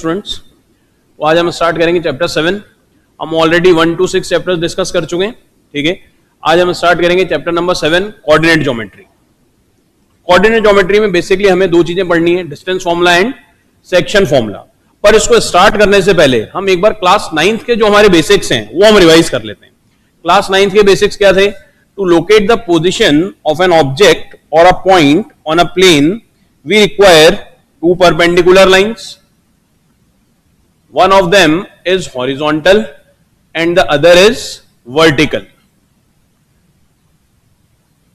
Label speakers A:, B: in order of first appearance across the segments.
A: Students, तो आज हम स्टार्ट करेंगे चैप्टर 7। हम ऑलरेडी 1 to 6 चैप्टर्स डिस्कस कर चुके हैं, ठीक है। आज हम स्टार्ट करेंगे chapter number 7, coordinate geometry. Coordinate geometry में बेसिकली हमें दो चीजें पढ़नी है, distance formula and section formula. पर इसको स्टार्ट करने से पहले हम एक बार क्लास 9th के जो हमारे बेसिक्स हैं वो हम रिवाइज कर लेते हैं। क्लास 9th के बेसिक्स क्या थे? To locate the position of an object और a point on a plane we require two perpendicular lines. One of them is horizontal and the other is vertical.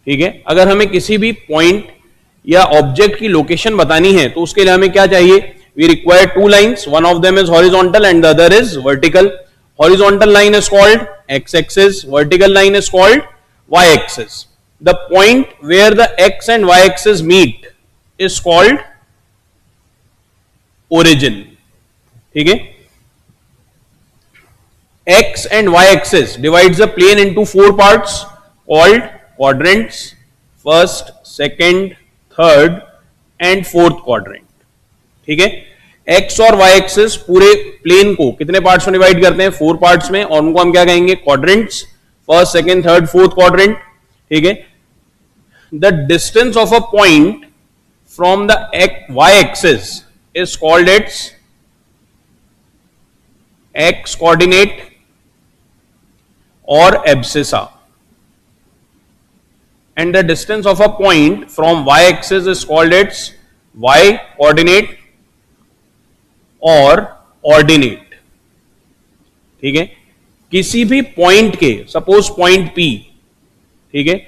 A: ठीक है, अगर हमें किसी भी पॉइंट या ऑब्जेक्ट की लोकेशन बतानी है तो उसके लिए हमें क्या चाहिए? We require two lines. One of them is horizontal and the other is vertical. Horizontal line is called x-axis. Vertical line is called y-axis. The point where the x and y-axis meet is called origin. ठीक है, x and y axis divides the plane into 4 parts called quadrants, first, second, third and fourth quadrant. ठीक है, x और Y axis पूरे plane को कितने parts में divide करते हैं? 4 पार्ट्स में, और उनको हम क्या कहेंगे? Quadrants, first, second, third, fourth quadrant. ठीक है, the distance of a point from the y axis is called its x coordinate or abscissa, and the distance of a point from y axis is called its y coordinate or ordinate। ठीक है, किसी भी point के, suppose point P, ठीक है,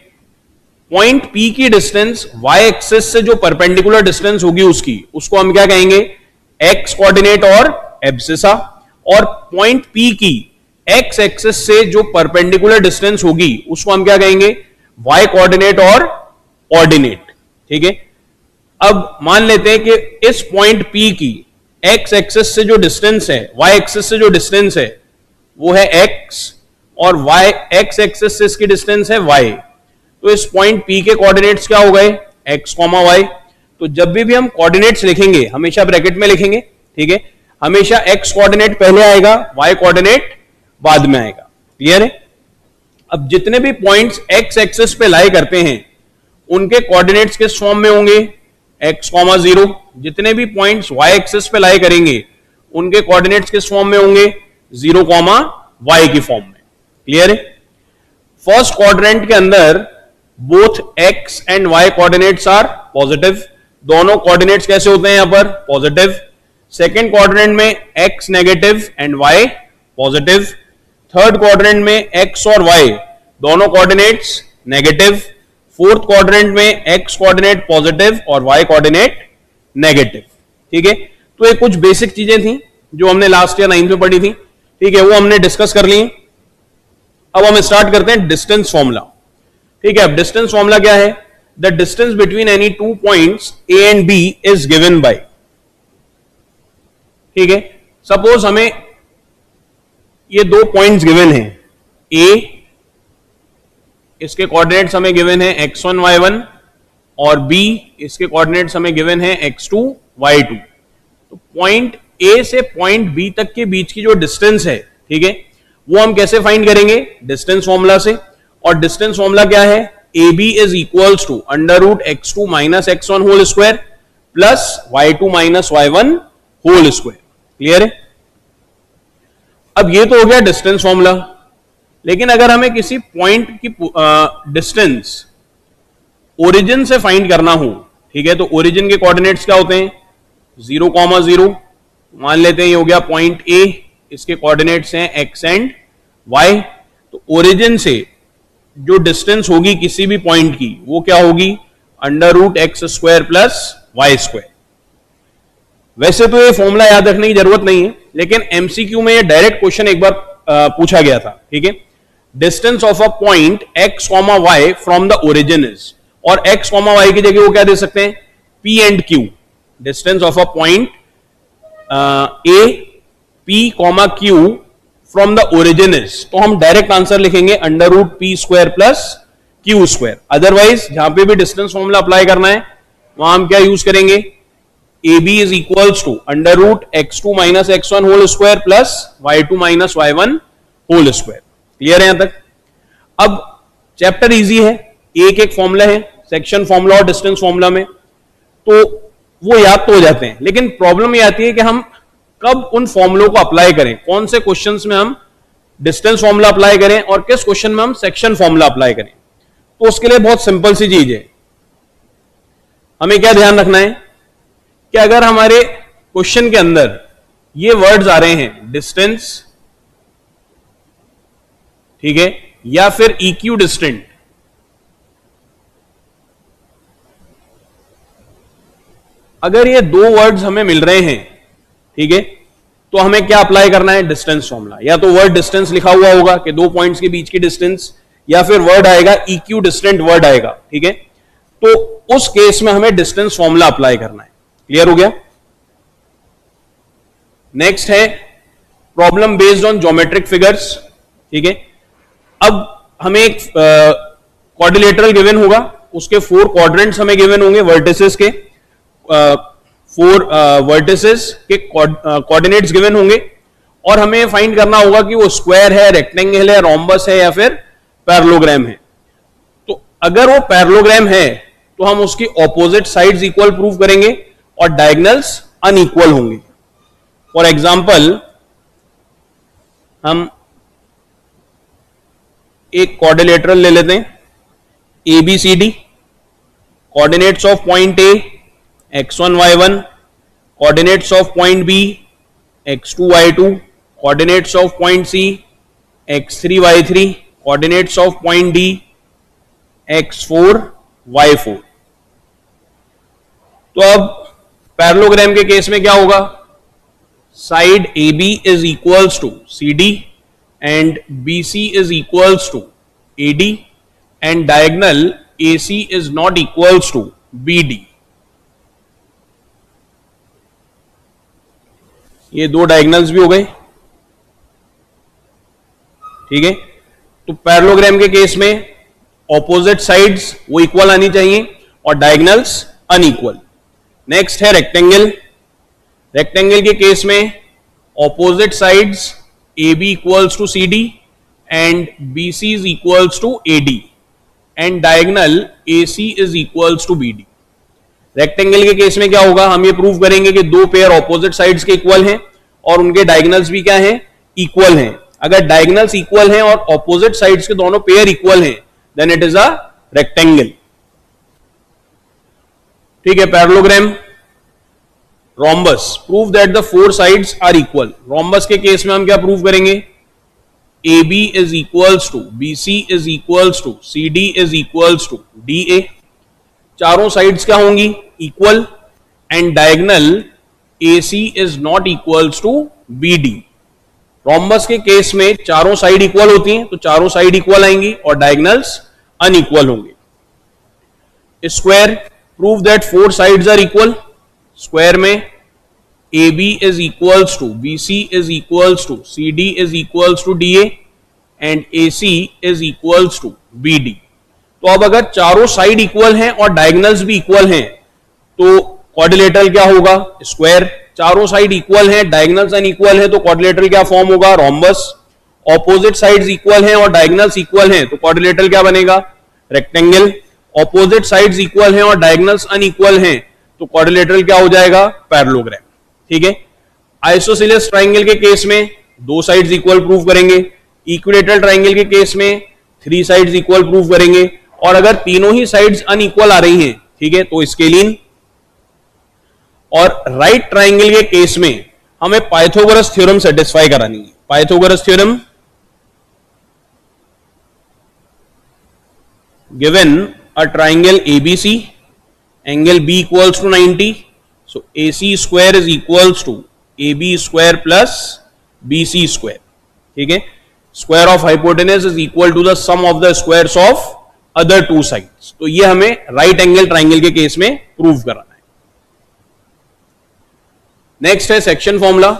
A: point P की distance y axis से जो परपेंडिकुलर डिस्टेंस होगी उसको हम क्या कहेंगे? x कोऑर्डिनेट और एब्सिसा। और पॉइंट P की x एक्सिस से जो परपेंडिकुलर डिस्टेंस होगी उसको हम क्या कहेंगे? y कोऑर्डिनेट और ऑर्डिनेट। ठीक है, अब मान लेते हैं कि इस पॉइंट P की x एक्सिस से जो डिस्टेंस है, y एक्सिस से जो डिस्टेंस है वो है x, और x एक्सिस से इसकी डिस्टेंस है y। तो इस पॉइंट P के कोऑर्डिनेट्स क्या हो गए? x, y। तो जब भी हम कोऑर्डिनेट्स लिखेंगे हमेशा ब्रैकेट में लिखेंगे। ठीक है, हमेशा x कोऑर्डिनेट पहले आएगा, y कोऑर्डिनेट बाद में आएगा। क्लियर है? अब जितने भी पॉइंट्स x एक्सिस पे लाई करते हैं उनके कोऑर्डिनेट्स किस फॉर्म में होंगे? x, 0। जितने भी पॉइंट्स y एक्सिस पे लाई करेंगे उनके कोऑर्डिनेट्स किस फॉर्म में होंगे? 0, y की फॉर्म में। क्लियर है? फर्स्ट क्वाड्रेंट के अंदर both x and y coordinates are positive. दोनों कोऑर्डिनेट्स कैसे होते हैं यहां पर? पॉजिटिव। सेकंड क्वाड्रेंट में x negative and y positive. Third quadrant में x और y दोनों कोऑर्डिनेट्स नेगेटिव। फोर्थ क्वाड्रेंट में x कोऑर्डिनेट पॉजिटिव और y कोऑर्डिनेट नेगेटिव। ठीक है, तो ये कुछ बेसिक चीजें थी जो हमने लास्ट ईयर 9th में पढ़ी थी। ठीक है, वो हमने डिस्कस कर ली। अब हम स्टार्ट करते हैं डिस्टेंस फॉर्मूला। ठीक है, अब डिस्टेंस फॉर्मूला क्या है? The distance between any two points A and B is given by. ठीक है, सपोज हमें ये दो पॉइंट्स गिवन हैं, ए, इसके कोऑर्डिनेट्स हमें गिवन है x1, y1, और b, इसके कोऑर्डिनेट्स हमें गिवन है x2, y2। तो पॉइंट ए से पॉइंट बी तक के बीच की जो डिस्टेंस है, ठीक है, वो हम कैसे फाइंड करेंगे? डिस्टेंस फॉर्मूला से। और डिस्टेंस फॉर्मूला क्या है? AB is equals to √x2 - x1 whole square plus y2 - y1 whole square. Clear है? अब ये तो हो गया डिस्टेंस फॉर्मूला। लेकिन अगर हमें किसी पॉइंट की डिस्टेंस ओरिजिन से फाइंड करना हो, ठीक है, तो ओरिजिन के कोऑर्डिनेट्स क्या होते हैं? 0, 0। मान लेते हैं ये हो गया पॉइंट A, इसके कोऑर्डिनेट्स हैं x एंड y। तो ओरिजिन से जो डिस्टेंस होगी किसी भी पॉइंट की वो क्या होगी? √x² plus y²। वैसे तो ये फॉर्मूला याद रखने की जरूरत नहीं है, लेकिन एमसीक्यू में ये डायरेक्ट क्वेश्चन एक बार पूछा गया था। ठीक है, distance of a point x, y from the origin is, और x, y की जगह वो क्या दे सकते हैं? P and Q। Distance of a point A, P, Q from the origin is, तो हम डायरेक्ट आंसर लिखेंगे √p² प्लस q²। अदरवाइज जहां पे भी डिस्टेंस फॉर्मूला अप्लाई करना है वहां हम क्या यूज करेंगे? A B is equals to under root x2 minus x1 whole square plus y2 minus y1 whole square. Clear है यहां तक? अब चैप्टर इजी है, एक एक फॉर्मूला है, सेक्शन फॉर्मूला और डिस्टेंस फॉर्मूला में, तो वो याद तो हो जाते हैं, लेकिन प्रॉब्लम ये आती है कि हम कब उन फॉर्मूलों को अप्लाई करें, कौन से क्वेश्चंस में हम डिस्टेंस फॉर्मूला अप्लाई करें और किस क्वेश्चन में हम सेक्शन फॉर्मूला अप्लाई करें। तो उसके लिए बहुत सिंपल सी चीज है, हमें क्या ध्यान रखना है कि अगर हमारे क्वेश्चन के अंदर ये वर्ड्स आ रहे हैं डिस्टेंस, ठीक है, या फिर इक्यू डिस्टेंट, अगर ये दो वर्ड्स हमें मिल रहे हैं, ठीक है, तो हमें क्या अप्लाई करना है, डिस्टेंस फॉर्मूला। या तो वर्ड डिस्टेंस लिखा हुआ होगा कि दो पॉइंट्स के बीच की डिस्टेंस, या फिर वर्ड आएगा इक्यू डिस्टेंट वर्ड आएगा, ठीक है, तो उस केस में हमें डिस्टेंस फॉर्मूला अप्लाई करना है। क्लियर हो गया? नेक्स्ट है problem based on geometric figures, ठीक है। अब हमें एक क्वाड्रिलेटरल गिवन होगा, उसके 4 क्वाड्रेंट्स हमें गिवन होंगे, वर्टिसेस के 4 वर्टिसेस के कोऑर्डिनेट्स गिवन होंगे, और हमें फाइंड करना होगा कि वो स्क्वायर है, रेक्टेंगल है, रोम्बस है या फिर पैरेललोग्राम है। तो अगर वो पैरेललोग्राम है तो हम उसकी ऑपोजिट साइड्स इक्वल प्रूव करेंगे और डायगोनल्स अनइक्वल होंगे। फॉर एग्जांपल हम एक क्वाड्रिलेटरल ले लेते हैं ABCD, coordinates of point A x1 y1, coordinates of point B x2 y2, coordinates of point C x3 y3, coordinates of point D x4 y4। तो अब पैरेललोग्राम के case में क्या होगा, side AB is equals to CD and BC is equals to AD and diagonal AC is not equals to BD। ये दो diagonals भी हो गए, ठीक है। तो पैरेललोग्राम के केस में ऑपोजिट साइड्स वो इक्वल आनी चाहिए और डायगोनल्स अनइक्वल। नेक्स्ट है रेक्टेंगल। रेक्टेंगल के केस में opposite sides AB equals to CD and BC is equals to AD and diagonal AC is equals to BD। Rectangle के केस में क्या होगा, हम ये प्रूव करेंगे कि दो पेयर ऑपोजिट साइड्स के इक्वल हैं और उनके डायगोनल्स भी क्या हैं, इक्वल हैं। अगर डायगोनल्स इक्वल हैं और ऑपोजिट साइड्स के दोनों पेयर इक्वल हैं, then it is a rectangle, ठीक है। Parallelogram. Rhombus, prove that the 4 sides are equal. Rhombus के केस में हम क्या प्रूव करेंगे, AB is equals to BC is equals to CD is equals to DA। चारों sides क्या होंगी, equal, and diagonal AC is not equals to BD। Rhombus के case में चारों साइड इक्वल होती हैं, तो चारों साइड इक्वल आएंगी और डायगोनल्स अनइक्वल होंगे। Square, prove that 4 sides are equal. Square में AB is equals to BC is equals to CD is equals to DA and AC is equals to BD। तो अब अगर चारों साइड इक्वल हैं और डायगोनल्स भी equal हैं तो क्वाड्रिलेटरल क्या होगा, स्क्वायर। चारों साइड इक्वल हैं, डायगोनल्स अनइक्वल हैं, तो क्वाड्रिलेटरल क्या फॉर्म होगा, रोम्बस। ऑपोजिट साइड्स इक्वल हैं और डायगोनल्स इक्वल हैं, तो क्वाड्रिलेटरल क्या बनेगा, रेक्टेंगल। ऑपोजिट साइड्स इक्वल हैं और डायगोनल्स अनइक्वल हैं, तो क्वाड्रिलेटरल क्या हो जाएगा, पैरेललोग्राम, ठीक है। आइसोसेलेस ट्राइंगल के केस में 2 साइड्स इक्वल प्रूव करेंगे। इक्विलेटरल ट्राइंगल के केस में 3 साइड्स इक्वल प्रूव करेंगे, और अगर तीनों ही साइड्स अनइक्वल आ रही हैं, ठीक है, तो स्केलिन। और राइट ट्राइंगल के केस में हमें पाइथागोरस थ्योरम सेटिस्फाई करानी है। Pythagoras theorem, given a triangle ABC, angle B equals to 90, so AC square is equals to AB square plus BC square, ठीक है। Square of hypotenuse is equal to the sum of the squares of other 2 sides. तो ये हमें right angle triangle के case में prove कराना है। Next है section formula.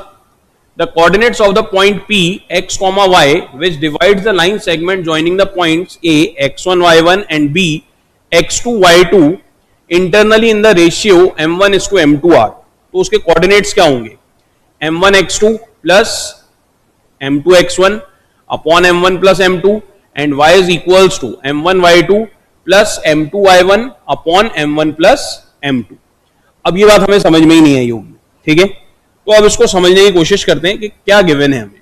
A: The coordinates of the point P x, y which divides the line segment joining the points A x1 y1 and B x2 y2 internally in the ratio m1 is to m2 r। तो उसके coordinates क्या होंगे, m1x2 plus m2x1 upon m1 plus m2 and y is equals to m1y2 plus m2y1 upon m1 plus m2। अब ये बात हमें समझ में ही नहीं आई होगी, ठीक है। तो अब इसको समझने की कोशिश करते हैं कि क्या गिवन है हमें।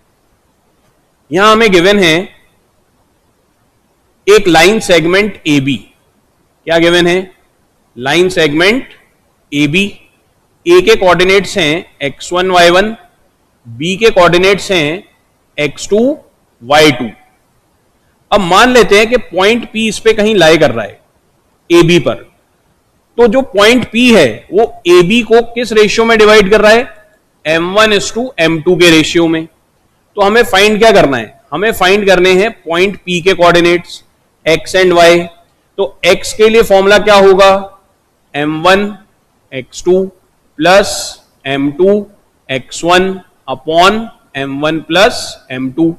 A: यहां हमें गिवन है एक लाइन सेगमेंट AB। क्या गिवन है, लाइन सेगमेंट AB। A के कोऑर्डिनेट्स हैं x1 y1, B के कोऑर्डिनेट्स हैं x2 y2। अब मान लेते हैं कि पॉइंट P इस पे कहीं लाई कर रहा है AB पर, तो जो पॉइंट P है वो AB को किस रेशियो में डिवाइड कर रहा है, m1:m2 के रेशियो में। तो हमें फाइंड क्या करना है, हमें फाइंड करने हैं पॉइंट P के कोऑर्डिनेट्स x एंड y। तो x के लिए फॉर्मूला क्या होगा, m1x2 plus m2x1 upon m1 plus m2।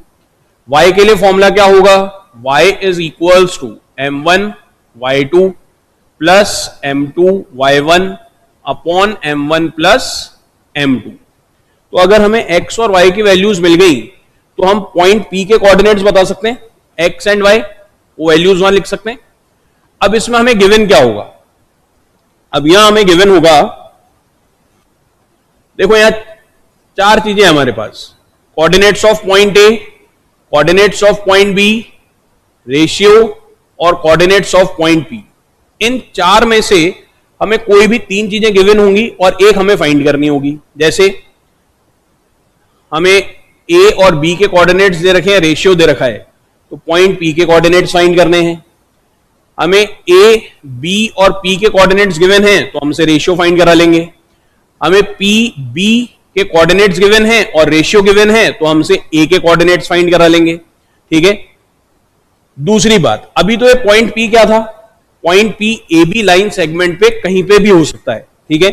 A: y के लिए फॉर्मूला क्या होगा, y is equals to m1y2 plus m2y1 upon m1 plus m2। तो अगर हमें x और y की वैल्यूज मिल गई तो हम पॉइंट P के कोऑर्डिनेट्स बता सकते हैं, x एंड y, वो वैल्यूज वहां लिख सकते हैं। अब इसमें हमें गिवन क्या होगा, अब यहां हमें गिवन होगा, देखो यहां चार चीजें हमारे पास, coordinates of point A, coordinates of point B, ratio और कोऑर्डिनेट्स ऑफ पॉइंट P। इन चार में से हमें कोई भी तीन चीजें गिवन होंगी और एक हमें फाइंड करनी होगी। जैसे हमें A और B के कोऑर्डिनेट्स दे रखे हैं, रेशियो दे रखा है, तो पॉइंट P के कोऑर्डिनेट्स फाइंड करने हैं। हमें A, B और P के कोऑर्डिनेट्स गिवन हैं तो हमसे रेशियो फाइंड करा लेंगे। हमें P, B के कोऑर्डिनेट्स गिवन हैं और रेशियो गिवन है तो हमसे A के कोऑर्डिनेट्स फाइंड करा लेंगे, ठीक है। दूसरी बात, अभी तो ये पॉइंट P क्या था, point P AB line segment पे कहीं पे भी हो सकता है, ठीक है।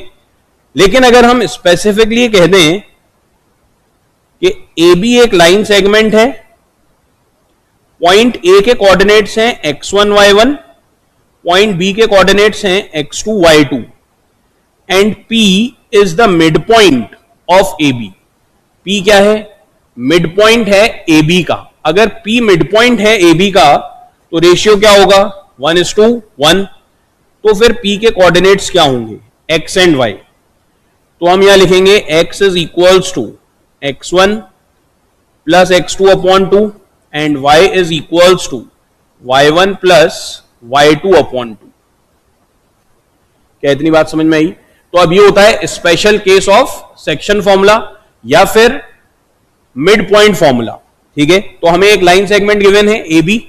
A: लेकिन अगर हम स्पेसिफिकली कह दें कि AB एक लाइन सेगमेंट है, पॉइंट A के कोऑर्डिनेट्स हैं x1 y1, पॉइंट B के कोऑर्डिनेट्स हैं x2 y2 and P is the mid point of AB। P क्या है, मिड पॉइंट है AB का। अगर P मिड पॉइंट है AB का तो रेशियो क्या होगा, 1:1। तो फिर P के कोऑर्डिनेट्स क्या होंगे, x एंड y। तो हम यहां लिखेंगे x is equals to x1 plus x2 upon 2 and y is equals to y1 plus y2 upon 2। क्या इतनी बात समझ में आई? तो अब ये होता है special case of section formula या फिर मिड पॉइंट फॉर्मूला, ठीक है। तो हमें एक लाइन सेगमेंट गिवन है AB,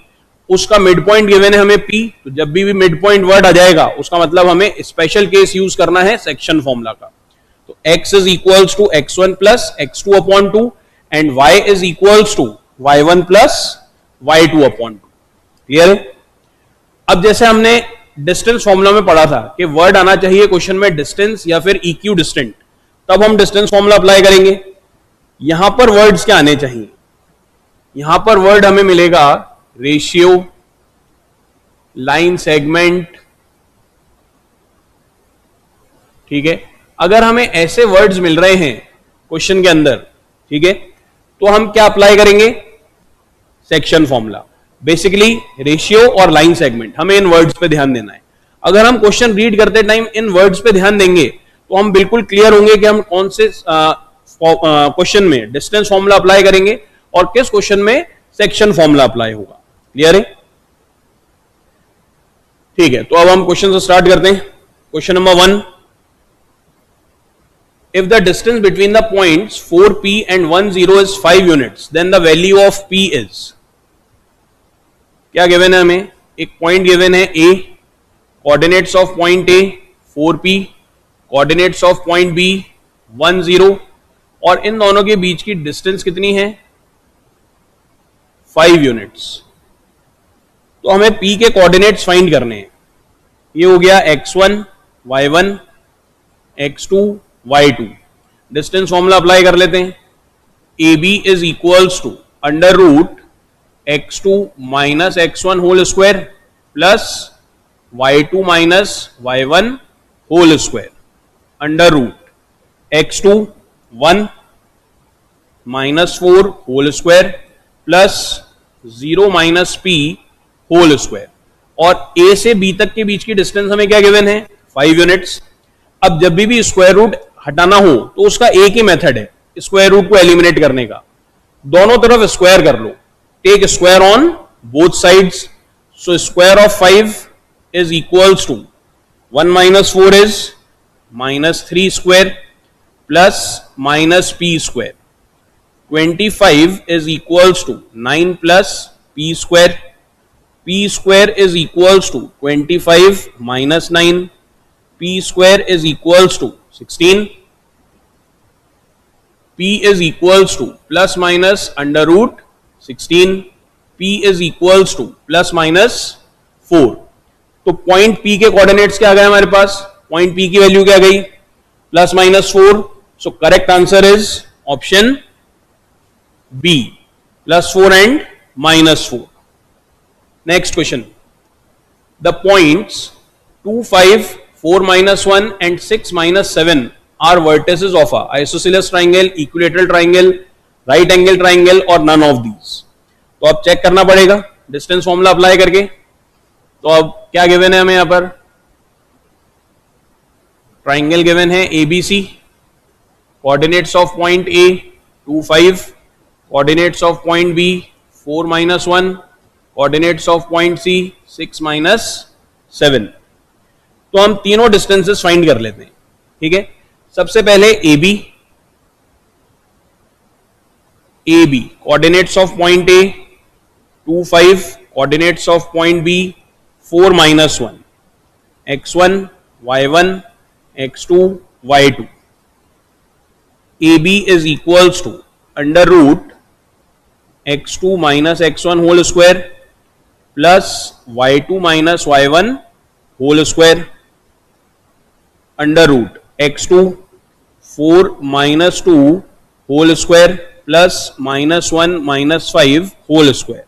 A: उसका मिड पॉइंट गिवन है हमें P, तो जब भी मिड पॉइंट वर्ड आ जाएगा उसका मतलब हमें स्पेशल केस यूज करना है सेक्शन फॉर्मूला का। तो x is equals to x1 plus x2 upon 2 and y is equals to y1 plus y2 upon 2। Clear है? अब जैसे हमने डिस्टेंस फॉर्मूला में पढ़ा था कि वर्ड आना चाहिए क्वेश्चन में डिस्टेंस या फिर इक्यू डिस्टेंट, तब हम डिस्टेंस फॉर्मूला अप्लाई करेंगे। यहां पर वर्ड्स क्या आने चाहिए, यहां पर वर्ड हमें मिलेगा रेशियो, लाइन सेगमेंट, ठीक है। अगर हमें ऐसे वर्ड्स मिल रहे हैं क्वेश्चन के अंदर, ठीक है, तो हम क्या अप्लाई करेंगे, सेक्शन फॉर्मूला। बेसिकली रेशियो और लाइन सेगमेंट, हमें इन वर्ड्स पे ध्यान देना है। अगर हम क्वेश्चन रीड करते टाइम इन वर्ड्स पे ध्यान देंगे तो हम बिल्कुल क्लियर होंगे कि हम कौन से क्वेश्चन में डिस्टेंस फॉर्मूला अप्लाई करेंगे और किस क्वेश्चन में सेक्शन फॉर्मूला अप्लाई होगा। क्लियर है? ठीक है, तो अब हम क्वेश्चन से स्टार्ट करते हैं। Question number 1, if the distance between the points 4P and 1 0 is 5 units, then the value of P is। क्या गिवन है हमें, एक पॉइंट गिवन है A, coordinates of point A 4P, coordinates of point B 1 0 और इन दोनों के बीच की डिस्टेंस कितनी है, 5 यूनिट्स। तो हमें P के कोऑर्डिनेट्स फाइंड करने हैं। ये हो गया x1 y1 x2 y2। Distance formula apply कर लेते हैं। AB is equals to under root x2 minus x1 whole square plus y2 minus y1 whole square under root x2 1 minus 4 whole square plus 0 minus p whole square, और a से b तक के बीच की distance हमें क्या given है 5 units. अब जब भी स्क्वायर रूट हटाना हो तो उसका एक ही मेथड है स्क्वायर रूट को एलिमिनेट करने का, दोनों तरफ स्क्वायर कर लो, take square on both sides. So square of 5 is equals to 1 minus 4 is minus 3 square plus minus p square, 25 is equals to 9 plus p square. p square is equals to 25 minus 9. p square is equals to 16. p is equals to plus minus under root 16. p is equals to plus minus 4. तो point p के coordinates क्या आ गए हमारे पास, point p की value क्या गई plus minus 4। So correct answer is option B, plus 4 and minus 4. Next question. The points 2, 5, 4 minus 1 and 6 minus 7 are vertices of a isosceles triangle, equilateral triangle, right angle triangle or none of these. तो अब check करना पड़ेगा distance formula apply करके। तो अब क्या given है हमें यहां पर, ट्राइंगल गिवन है ABC, coordinates of point A 2, 5, coordinates of point B 4 minus 1, coordinates of point C 6 minus 7। तो हम तीनों डिस्टेंसेस फाइंड कर लेते हैं, ठीक है। सबसे पहले AB, coordinates of point A 2, 5, coordinates of point B 4 minus 1, x1 y1 x2 y2। AB is equals to under root x2 minus x1 whole square plus y2 minus y1 whole square under root x2 4 minus 2 whole square plus minus 1 minus 5 whole square।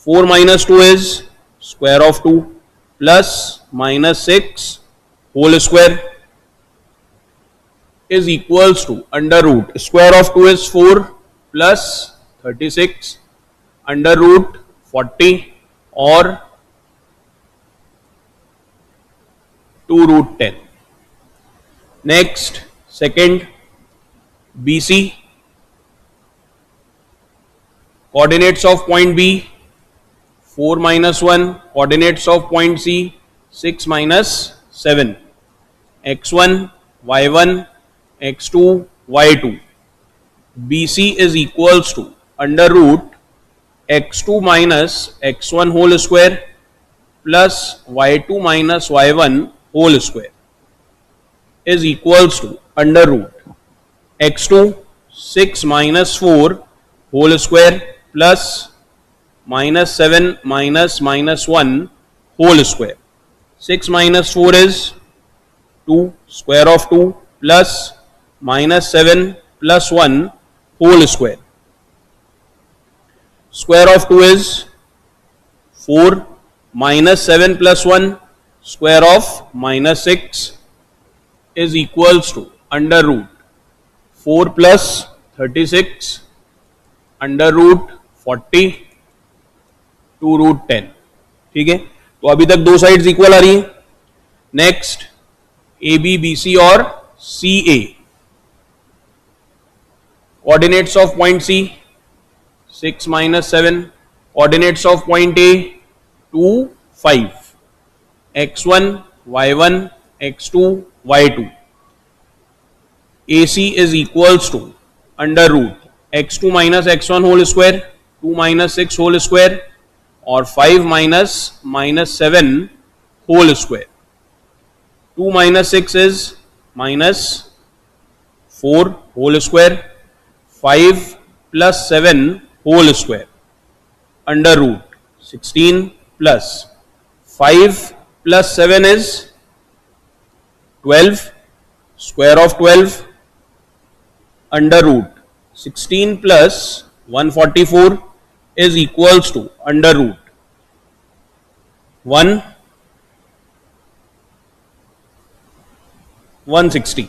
A: 4 minus 2 is square of 2 plus minus 6 whole square is equals to under root square of 2 is 4 plus 36 under root 40 और 2 root 10। Next second BC, coordinates of point B 4 minus 1, coordinates of point C 6 minus 7, x1 y1 x2 y2। BC is equals to under root x2 minus x1 whole square plus y2 minus y1 whole square is equals to under root x2 6 minus 4 whole square plus minus 7 minus minus 1 whole square। 6 minus 4 is 2 square of 2 plus minus 7 plus 1 whole square। Square of 2 is 4 minus 7 plus 1 square of minus 6 is equals to under root 4 plus 36 under root 40 2 root 10। ठीक है, तो अभी तक दो sides equal आ रही हैं। Next AB BC और CA, coordinates of point C 6 minus 7, coordinates of point A 2 5, x1 y1 x2 y2। AC is equals to under root x2 minus x1 whole square 2 minus 6 whole square और 5 minus minus 7 whole square। 2 minus 6 is minus 4 whole square, 5 plus 7 whole square under root 16 plus 5 plus 7 is 12 square of 12 under root 16 plus 144 is equals to under root 160।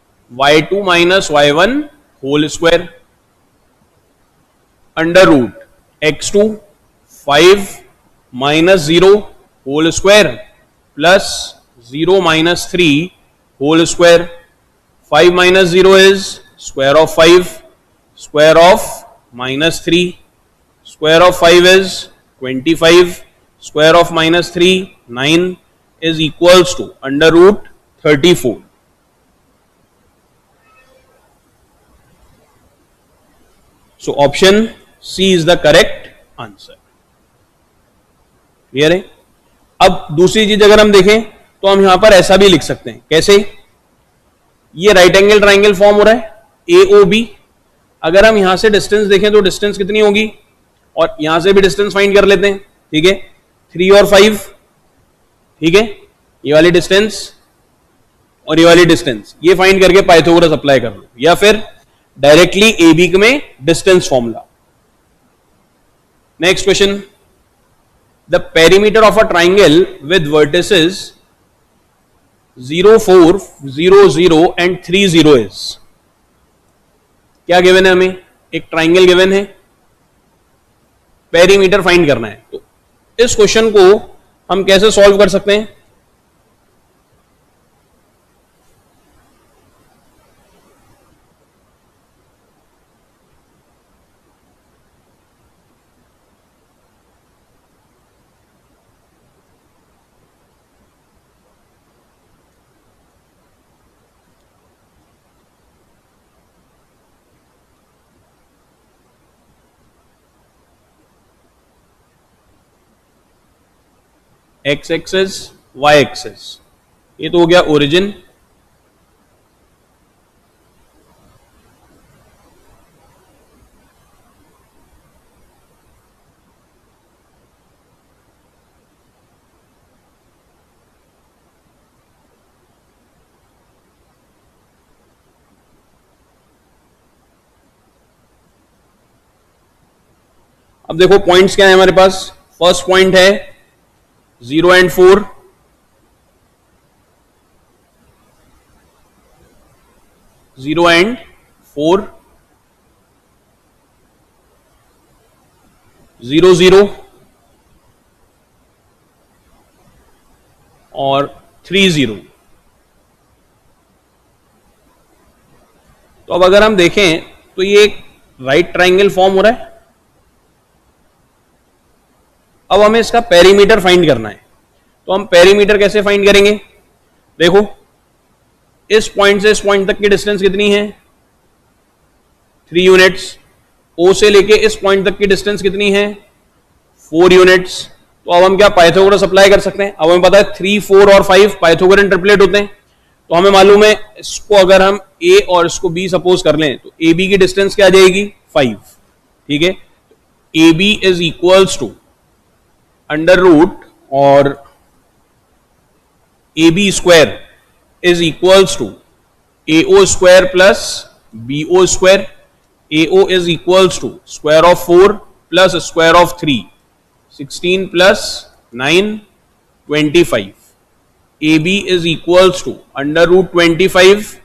A: y2 minus y1 whole square under root x2 5 minus 0 whole square plus 0 minus 3 whole square 5 minus 0 is square of 5, square of minus 3, square of 5 is 25, square of minus 3 9 is equals to under root 34. So option C is the correct answer. Clear है? अब दूसरी चीज अगर हम देखें तो हम यहां पर ऐसा भी लिख सकते हैं, कैसे? ये राइट एंगल ट्राइंगल फॉर्म हो रहा है AOB। अगर हम यहां से डिस्टेंस देखें तो डिस्टेंस कितनी होगी, और यहां से भी डिस्टेंस फाइंड कर लेते हैं, ठीक है? 3 और 5, ठीक है? ये वाली डिस्टेंस और ये वाली डिस्टेंस, ये फाइंड करके पाइथागोरस अप्लाई कर लो, या फिर डायरेक्टली AB में distance formula. Next question, the perimeter of a triangle with vertices 0 4 0 0 and 3 0 is. क्या गिवन है हमें? एक ट्राइंगल गिवन है, पेरीमीटर फाइंड करना है। तो इस क्वेश्चन को हम कैसे सॉल्व कर सकते हैं? एक्स एक्सेस वाई एक्सेस, ये तो हो गया ओरिजिन। अब देखो पॉइंट्स क्या है हमारे पास। फर्स्ट पॉइंट है 0 एंड 4, जीरो एंड 4, 0 0 और 3 0। तो अब अगर हम देखें तो ये एक राइट ट्राइंगल फॉर्म हो रहा है। अब हमें इसका पेरीमीटर फाइंड करना है, तो हम पेरीमीटर कैसे फाइंड करेंगे? देखो, इस पॉइंट से इस पॉइंट तक की डिस्टेंस कितनी है? 3 यूनिट्स। ओ से लेके इस पॉइंट तक की डिस्टेंस कितनी है? 4 यूनिट्स। तो अब हम क्या पाइथागोरस अप्लाई कर सकते हैं? अब हमें पता है 3 4 और 5 पाइथागोरन ट्रिपलेट होते हैं, तो हमें मालूम है इसको अगर हम ए और इसको बी सपोज कर लें तो ए बी की डिस्टेंस क्या आ जाएगी? 5, ठीक है? A B is equals to under root और A B square is equals to A O square plus B O square. A O is equals to square of 4 plus square of 3, 16 plus 9 25। A B is equals to under root 25,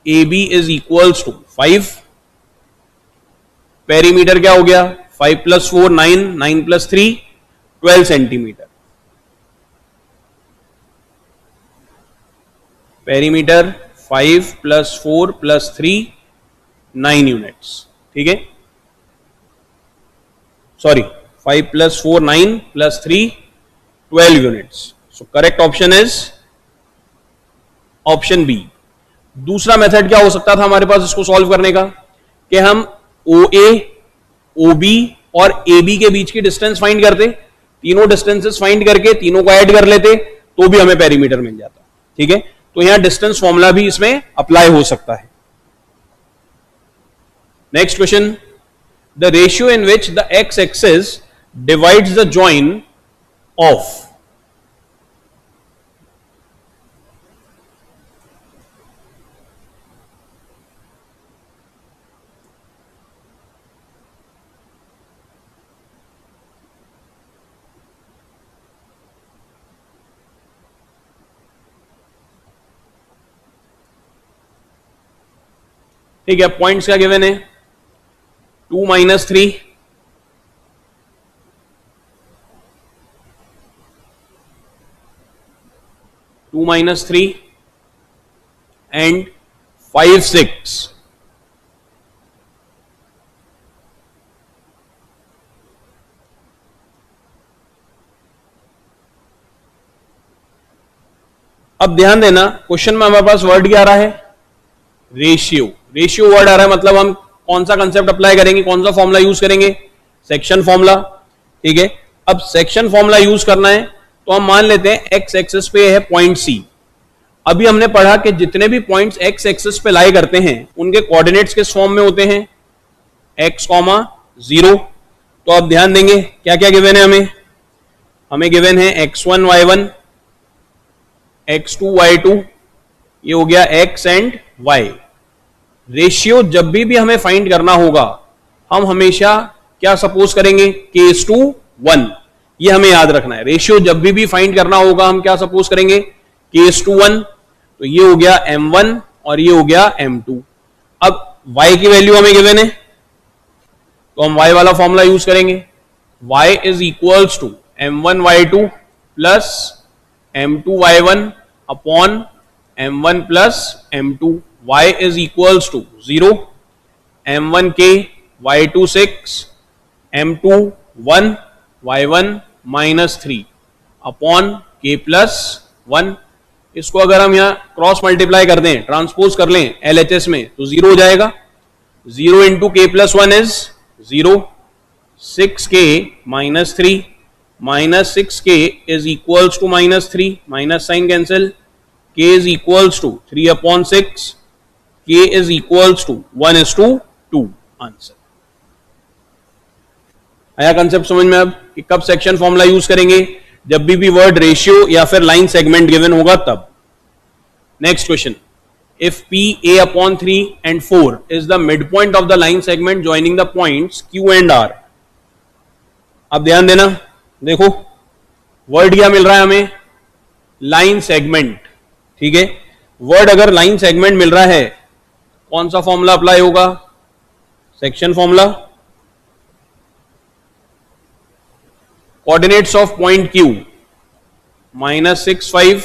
A: A B is equals to 5। Perimeter क्या हो गया? 5 plus 4 9, 9 plus 3 12 centimetre. Perimeter 5 plus 4 plus 3 9 units, ठीक है? Sorry, 5 plus 4 9 plus 3 12 units. So correct option is option B. दूसरा method क्या हो सकता था हमारे पास इसको सॉल्व करने का, कि हम ओ ए, ओ बी और ए बी के बीच की डिस्टेंस फाइंड करते, तीनों डिस्टेंसेस फाइंड करके तीनों को ऐड कर लेते, तो भी हमें पेरीमीटर मिल जाता, ठीक है? तो यहां डिस्टेंस फॉर्मूला भी इसमें अप्लाई हो सकता है। Next question, the ratio in which the x axis divides the join of. ठीक है, पॉइंट्स क्या गिवन है, 2 - 3, 2 - 3 एंड 5 6। अब ध्यान देना, क्वेश्चन में हमारे पास वर्ड क्या आ रहा है, रेशियो। रेशियो वर्ड आ रहा है, मतलब हम कौन सा कंसेप्ट अप्लाई करेंगे, कौन सा फॉर्मूला यूज करेंगे, सेक्शन फॉर्मूला। ठीक है, अब सेक्शन फॉर्मूला यूज करना है तो हम मान लेते हैं एक्स एक्सिस पे है पॉइंट सी। अभी हमने पढ़ा कि जितने भी पॉइंट्स एक्स एक्सिस पे लाई करते हैं उनके कोऑर्डिनेट्स किस फॉर्म में होते हैं, x, 0। तो अब ध्यान देंगे क्या क्या गिवन है, हमें गिवन है x1 y1, x2 y2, ये हो गया x एंड y। रेशियो जब भी हमें फाइंड करना होगा हम हमेशा क्या सपोज करेंगे, k:1। ये हमें याद रखना है, रेशियो जब भी फाइंड करना होगा हम क्या सपोज करेंगे, k:1। तो ये हो गया m1 और ये हो गया m2। अब y की वैल्यू हमें गिवन है तो हम y वाला फॉर्मूला यूज करेंगे, y is equals to m1 y2 plus m2 y1 upon m1 plus m2। y is equals to 0, m1 k, y2 6, m2 1, y1 -3 upon k plus 1। इसको अगर हम यहां क्रॉस मल्टीप्लाई कर दें, ट्रांसपोज कर लें LHS में तो 0 हो जाएगा। 0 into k plus 1 is 0, 6k -3 -6k is equals to -3, minus sign cancel, k is equals to 3/6, k is equals to 1:2। Answer आया कंसेप्ट समझ में अब कि कब सेक्शन फॉर्मूला यूज करेंगे, जब भी वर्ड रेशियो या फिर लाइन सेगमेंट गिवन होगा तब। Next question, if p a/3 and 4 is the midpoint of the line segment joining the points q and r। अब ध्यान देना, देखो वर्ड क्या मिल रहा है हमें, लाइन सेगमेंट। ठीक है, वर्ड अगर लाइन सेगमेंट मिल रहा है कौन सा फॉर्मूला अप्लाई होगा, section formula. Coordinates of point q -6 5,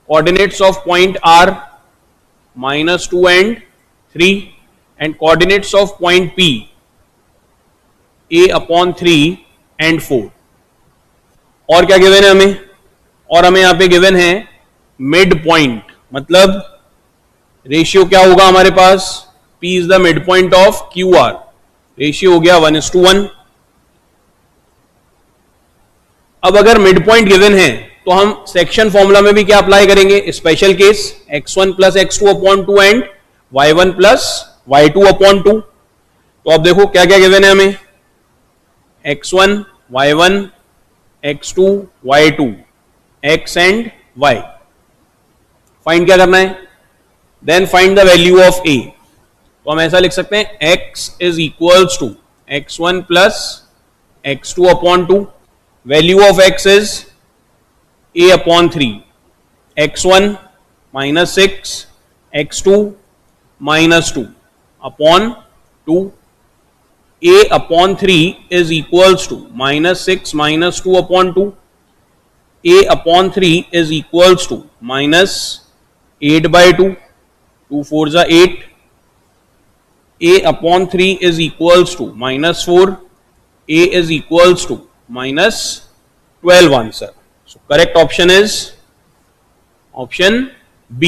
A: coordinates of point r -2 and 3, and coordinates of point P a/3 and 4। और क्या गिवन है हमें, और हमें यहां पे गिवन है मिड पॉइंट, मतलब रेशियो क्या होगा हमारे पास, P is the mid point of QR, ratio हो गया 1:1। अब अगर मिड पॉइंट गिवन है तो हम सेक्शन फॉर्मूला में भी क्या अप्लाई करेंगे, special case x1 plus x2/2 and y1 plus y2/2। तो अब देखो क्या क्या गिवन है हमें, x1 y1 x2 y2, x and y। Find क्या करना है, then find the value of a। तो हम ऐसा लिख सकते हैं x is equals to x1 plus x2/2, value of x is a/3, x1 -6, x2 -2 upon 2। a/3 is equals to -6 -2/2, a/3 is equals to -8/2, 2 4 जा 8, a/3 is equals to -4, a is equals to -12। Answer, so correct option is option B।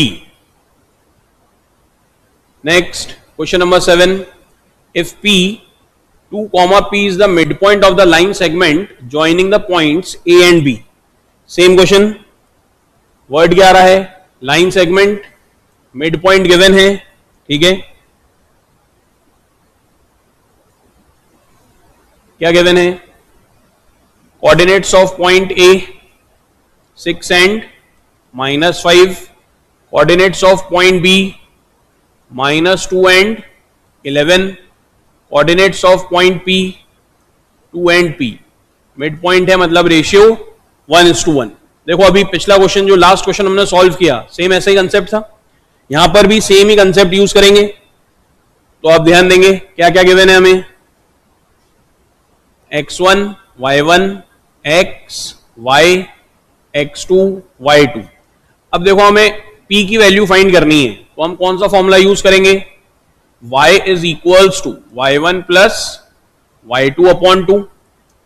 A: Next, question number 7, if P2, P is the midpoint of the line segment joining the points A and B। Same question, word क्या आ रहा है, line segment, midpoint given है। ठीक है, क्या given है, coordinates of point A 6 and -5, coordinates of point B -2 and 11, coordinates of point P 2 and P। Mid point है मतलब रेशियो 1:1। देखो अभी पिछला क्वेश्चन जो लास्ट क्वेश्चन हमने सॉल्व किया सेम ऐसा ही कंसेप्ट था, यहां पर भी सेम ही कंसेप्ट यूज करेंगे। तो आप ध्यान देंगे क्या क्या गिवन है हमें, x1 y1 x y x2 y2। अब देखो हमें p की वैल्यू फाइंड करनी है, तो हम कौन सा फॉर्मूला यूज करेंगे, y is equals to y1 plus y2 upon 2,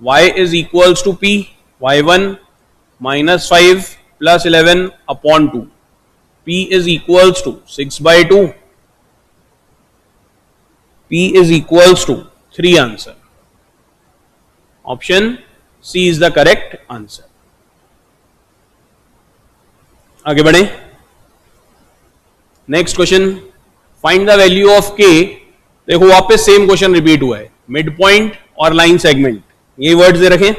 A: y is equals to p y1 minus 5 plus 11 upon 2, p is equals to 6/2, p is equals to 3 answer. Option C is the correct answer. आगे बढ़े, next question, find the value of k। देखो वापस same question repeat हुआ है, mid point और line segment, ये words दे रखे।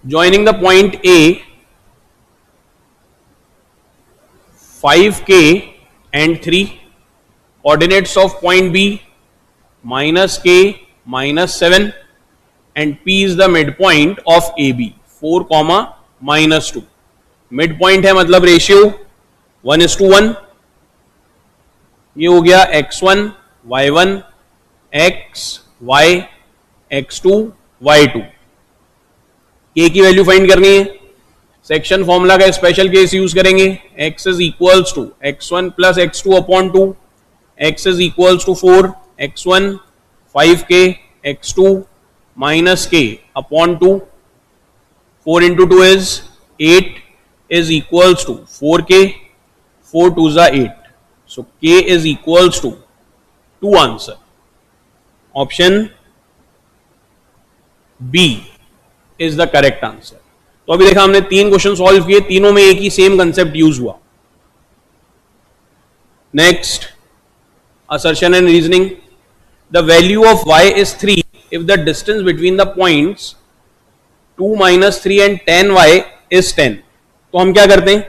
A: Joining the point A 5k and 3, coordinates of point B minus k minus 7 and P is the midpoint of AB 4, minus 2। midpoint है मतलब ratio 1:1, ये हो गया x1 y1 x y x2 y2। k की value find करनी है, section formula का special case use करेंगे, x is equals to x1 plus x2 upon 2, x is equals to 4 x1 5k x2 minus k upon 2, 4 into 2 is 8 is equals to 4k, 4 2 जा 8, so k is equals to 2 answer. Option B is the correct answer. तो अभी देखा हमने 3 question solve किए, तीनों में एक ही same concept use हुआ। Next, assertion and reasoning, the value of y is 3 if the distance between the points 2 minus 3 and tan y is 10। तो हम क्या करते हैं,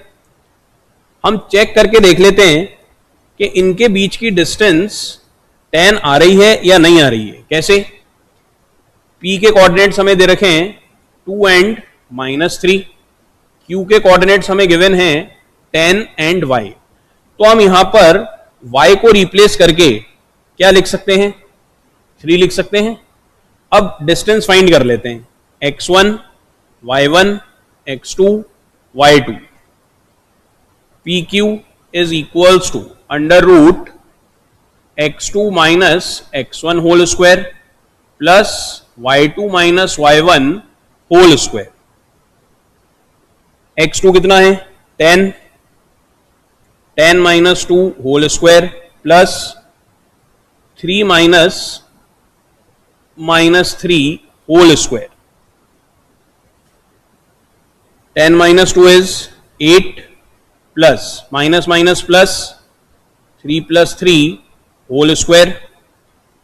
A: हम चेक करके देख लेते हैं कि इनके बीच की डिस्टेंस 10 आ रही है या नहीं आ रही है। कैसे, p के कोऑर्डिनेट्स हमें दे रखे हैं 2 एंड -3, q के कोऑर्डिनेट्स हमें गिवन हैं 10 एंड y। तो हम यहां पर y को रिप्लेस करके क्या लिख सकते हैं, 3 लिख सकते हैं। अब डिस्टेंस फाइंड कर लेते हैं, x1 y1 x2 y2, pq is equals to under root x2 minus x1 whole square plus y2 minus y1 whole square. x2 कितना है 10, 10 minus 2 whole square plus 3 minus 3 whole square. 10 minus 2 is 8 plus minus minus plus 3 plus 3 whole square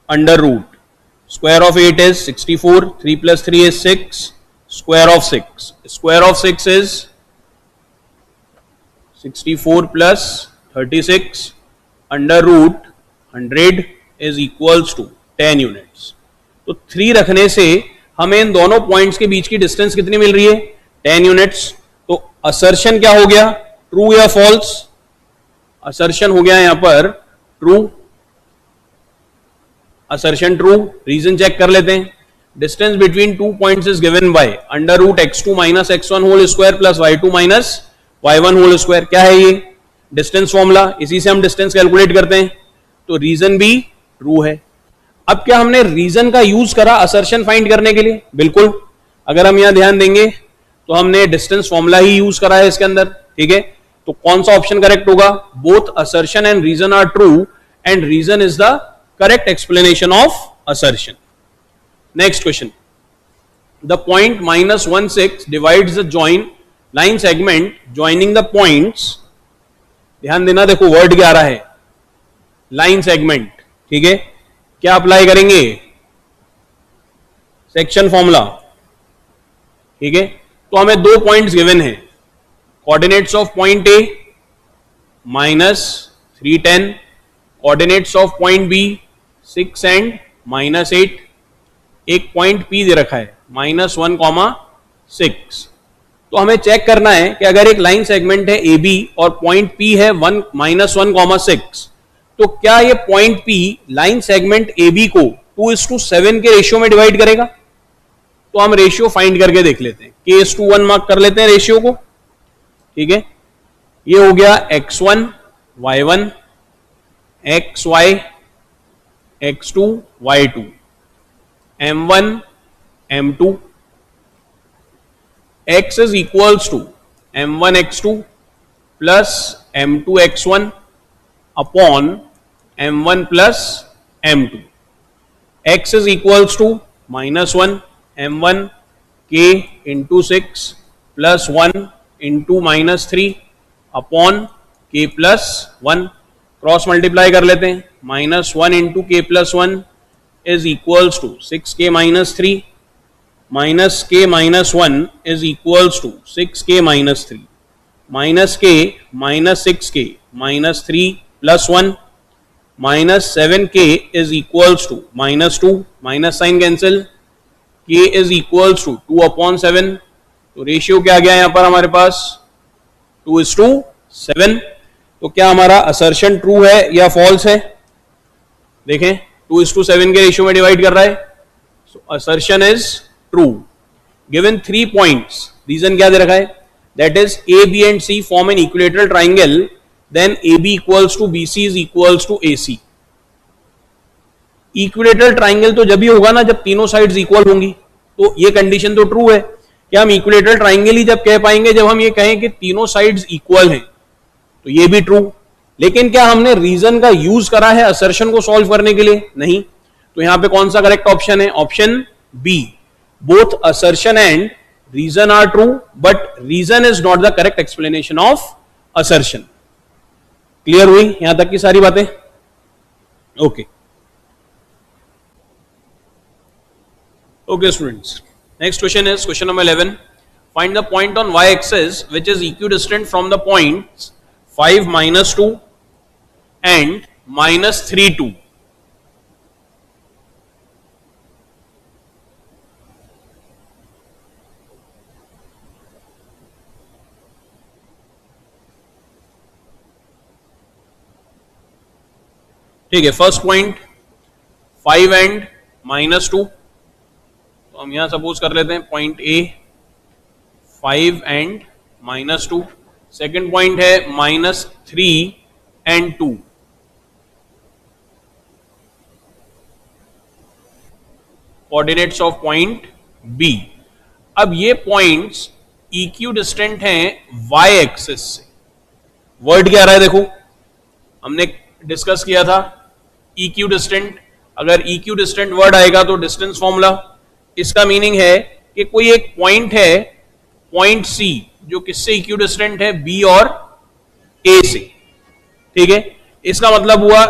A: under root square of 8 is 64, 3 plus 3 is 6, square of 6, square of 6 is 64 plus 36 under root 100 is equals to 10 units। तो 3 रखने से हमें इन दोनों points के बीच की distance कितनी मिल रही है, 10 यूनिट्स। तो असर्शन क्या हो गया, ट्रू या फॉल्स, असर्शन हो गया यहां पर true, assertion true. Reason check कर लेते हैं, distance between 2 points is given by under root x2 minus x1 whole square plus y2 minus y1 whole square। क्या है ये डिस्टेंस फॉर्मूला, इसी से हम डिस्टेंस कैलकुलेट करते हैं। तो रीजन भी ट्रू है। अब क्या हमने रीजन का यूज करा असर्शन फाइंड करने के लिए, बिल्कुल। अगर हम यहां ध्यान देंगे तो हमने डिस्टेंस फॉर्मूला ही यूज करा है इसके अंदर, ठीक है। तो कौन सा ऑप्शन करेक्ट होगा, both assertion and reason are true and reason is the correct explanation of assertion. Next question, the point -1,6 divides the join line segment joining the points। ध्यान देना, देखो वर्ड क्या आ रहा है, लाइन सेगमेंट, ठीक है। क्या अप्लाई करेंगे, सेक्शन फॉर्मूला, ठीक है। तो हमें 2 पॉइंट्स गिवन है, coordinates of point A -310, coordinates of point B 6 and -8, एक पॉइंट P दे रखा है -1, 6। तो हमें चेक करना है कि अगर एक लाइन सेगमेंट है ए बी और पॉइंट पी है 1-1,6, तो क्या ये point P line segment A B को 2:7 के रेशियो में डिवाइड करेगा? तो हम रेशियो फाइंड करके देख लेते हैं, K:1 मार्क कर लेते हैं रेशियो को। ठीक है, ये हो गया x1 y1 xy x2 y2 m1 m2 x is equals to m1 x2 plus m2 x1 upon m1 plus m2. X is equals to -1 m1 k into 6 plus 1 into -3 upon k plus 1. Cross multiply कर लेते हैं, -1 into k plus 1 is equals to 6k minus 3 minus k minus 1 is equals to 6k minus 3 minus k minus 6k minus 3 plus 1 minus 7k is equals to -2, minus sign cancel, k is equals to 2/7. तो ratio क्या आ गया यहां पर हमारे पास 2:7. तो क्या हमारा assertion true है या फॉल्स है? देखें, 2:7 के रेशियो में डिवाइड कर रहा है, so assertion is true. Given 3 points, reason क्या दे रखा है? That is A B and C form an equilateral triangle, then A B equals to B C is equals to A C. Equilateral triangle तो जब भी होगा ना जब तीनों साइड्स इक्वल होंगी, तो ये कंडीशन तो ट्रू है. क्या हम इक्विलेटरल ट्राइंगल ही जब कह पाएंगे जब हम ये कहें कि तीनों साइड्स इक्वल हैं, तो ये भी ट्रू. लेकिन क्या हमने रीजन का यूज करा है असर्शन को सॉल्व करने के लिए? नहीं. तो यहां पे कौन सा करेक्ट ऑप्शन है? Option B. Both assertion and reason are true, but reason is not the correct explanation of assertion. Clear हुई यहां तक की सारी बातें? Okay okay students, next question is question number 11. Find the point on y axis which is equidistant from the points 5 - 2 and -3 2. ठीक है, first point 5 and -2, तो हम यहां सपोज कर लेते हैं point A 5 and -2. Second point है -3 and 2. Coordinates of point B. अब ये पॉइंट्स इक्विडिस्टेंट हैं y एक्सिस से. वर्ड क्या आ रहा है देखो, हमने डिस्कस किया था इक्विडिस्टेंट. अगर इक्विडिस्टेंट वर्ड आएगा तो डिस्टेंस फॉर्मूला. इसका मीनिंग है कि कोई एक पॉइंट है, पॉइंट सी, जो किससे इक्विडिस्टेंट है? बी और ए से. ठीक है, इसका मतलब हुआ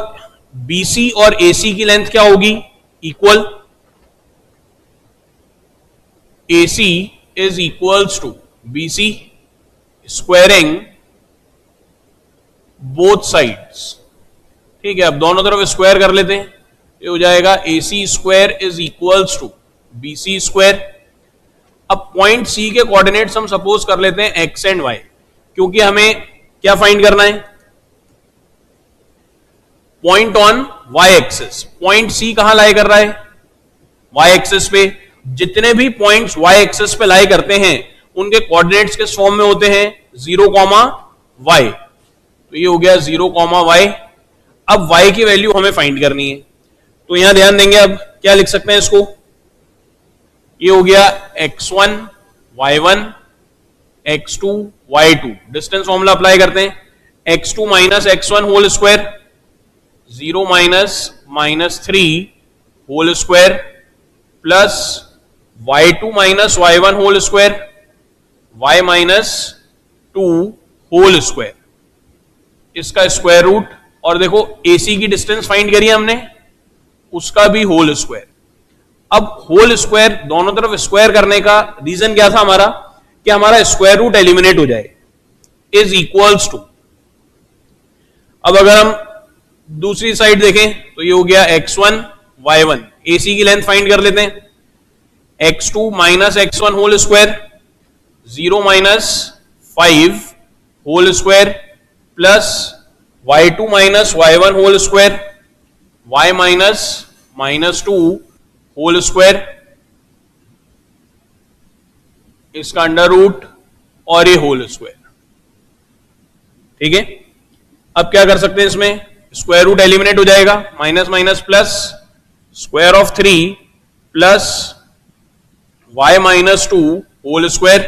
A: बीसी और एसी की लेंथ क्या होगी? Equal. AC is equals to BC squaring both sides. ठीक है, अब दोनों तरफ स्क्वायर कर लेते हैं, ये हो जाएगा AC square is equals to BC square. अब पॉइंट C के कोऑर्डिनेट्स हम सपोज कर लेते हैं x एंड y, क्योंकि हमें क्या फाइंड करना है? Point on y axis. Point C कहां लाई कर रहा है? y एक्सिस पे. जितने भी पॉइंट्स y एक्सिस पे लाई करते हैं उनके कोऑर्डिनेट्स किस फॉर्म में होते हैं? 0, y. तो ये हो गया 0, y. अब y की वैल्यू हमें फाइंड करनी है, तो यहां ध्यान देंगे. अब क्या लिख सकते हैं इसको? ये हो गया x1 y1 x2 y2. Distance formula apply करते हैं. x2 minus x1 whole square, 0 minus 3 whole square, plus y2 minus y1 whole square, y minus 2 whole square, इसका स्क्वायर रूट. और देखो AC की डिस्टेंस फाइंड करी हमने, उसका भी होल स्क्वायर. अब होल स्क्वायर दोनों तरफ स्क्वायर करने का रीजन क्या था हमारा? कि हमारा स्क्वायर रूट एलिमिनेट हो जाए, इज इक्वल्स टू. अब अगर हम दूसरी साइड देखें तो ये हो गया x1 y1. AC की लेंथ फाइंड कर लेते हैं. x2 minus x1 whole square 0 minus 5 whole square plus y2 minus y1 whole square, y minus 2 whole square, इसका अंडर रूट और ये होल स्क्वायर। ठीक है, अब क्या कर सकते हैं, इसमें स्क्वायर रूट एलिमिनेट हो जाएगा, minus minus plus square of 3 plus y minus 2 whole square,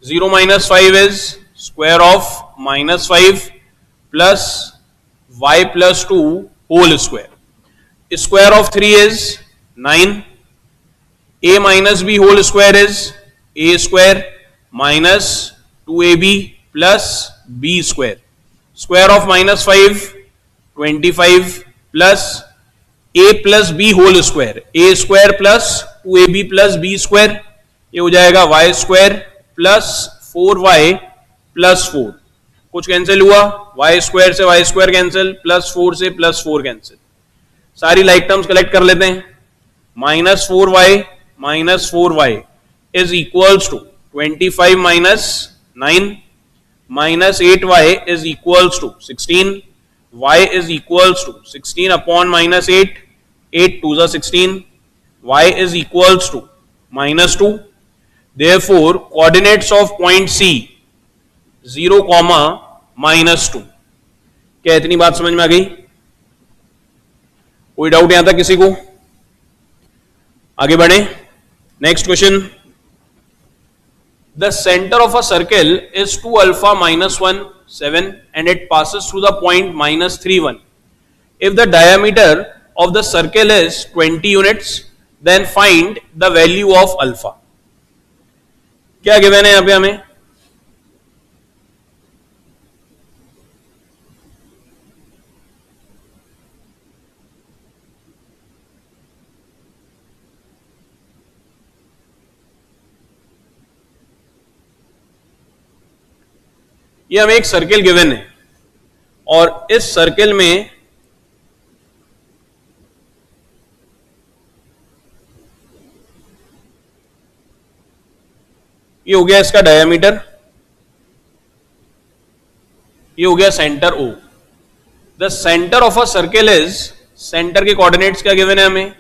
A: 0 minus 5 is square of minus 5 plus y plus 2 whole square. Square of 3 is 9. A minus b whole square is a square minus 2ab plus b square. Square of minus 5 25 plus a plus b whole square, a square plus 2ab plus b square, ये हो जाएगा y square plus 4y plus 4, कुछ cancel हुआ, y square से y square cancel, plus 4 से plus 4 cancel, सारी like terms collect कर लेते हैं, minus 4y is equals to 25 minus 9 minus 8y is equals to 16, y is equals to 16 upon minus 8, 8 2 is 16, y is equals to minus 2. Therefore, coordinates of point C 0, minus 2. क्या इतनी बात समझ में आ गई? कोई डाउट यहां तक किसी को? आगे बढ़े, next question. The center of a circle is 2 alpha minus 1 7 and it passes through the point minus 3 1. If the diameter of the circle is 20 units, then find the value of alpha. क्या given है यहां पे हमें? ये हमें एक circle given है और इस सर्किल में ये हो गया इसका डायमीटर, ये हो गया centre O. The centre of a circle is, centre के कोऑर्डिनेट्स क्या गिवन है हमें,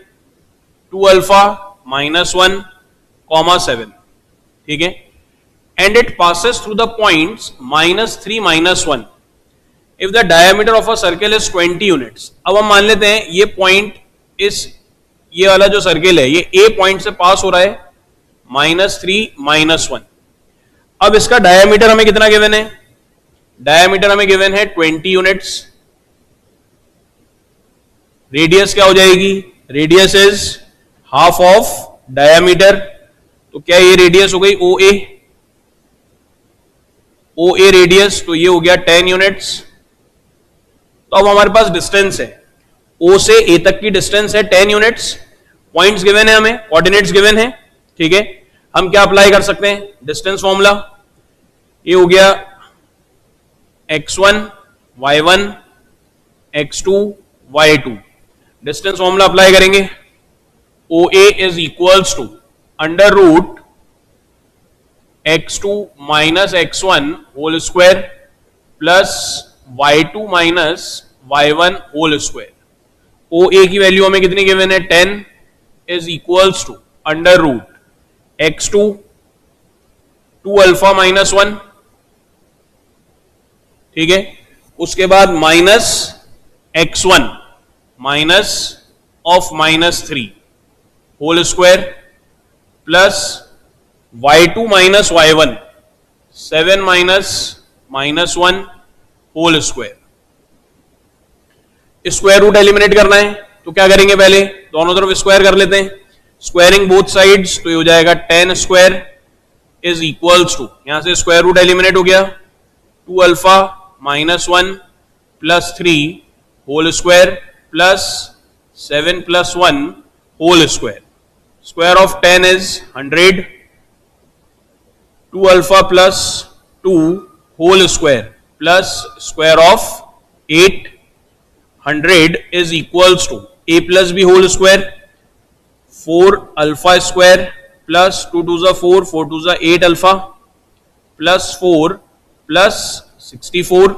A: 2 अल्फा माइनस 1 कॉमा 7. ठीक है, and it passes through the points minus 3 minus 1. If the diameter of a circle is 20 units. अब हम मान लेते हैं ये पॉइंट, इस ये वाला जो सर्किल है ये A पॉइंट से पास हो रहा है, -3 -1. अब इसका डायमीटर हमें कितना गिवन है? डायमीटर हमें गिवन है 20 यूनिट्स. रेडियस क्या हो जाएगी? Radius is half of diameter. तो क्या ये रेडियस हो गई OA? OA रेडियस, तो ये हो गया 10 यूनिट्स. तो अब हमारे पास डिस्टेंस है, O से A तक की डिस्टेंस है 10 यूनिट्स. पॉइंट्स गिवन है हमें, कोऑर्डिनेट्स गिवन है. ठीक है, हम क्या अप्लाई कर सकते हैं? Distance formula. ये हो गया x1 y1 x2 y2. Distance formula apply करेंगे. OA is equals to under root x2 minus x1 whole square plus y2 minus y1 whole square. OA की वैल्यू हमें कितनी गिवन है? 10 is equals to under root x2 2 alpha minus 1. ठीक है, उसके बाद minus x1 minus of -3 whole square plus y2 minus y1 7 minus -1 whole square. Square root eliminate करना है तो क्या करेंगे? पहले दोनों तरफ स्क्वायर कर लेते हैं. स्क्वायरिंग बोथ साइड्स, तो ये हो जाएगा 10 स्क्वायर इज इक्वल्स टू, यहां से स्क्वायर रूट एलिमिनेट हो गया, 2 alpha -1 plus 3 whole square plus 7 plus 1 whole square. Square of 10 is 100. 2 alpha plus 2 whole square plus square of 8. 100 is equals to a plus B whole square, 4 alpha square plus 2 2 4 4 2 8 alpha +4 +64,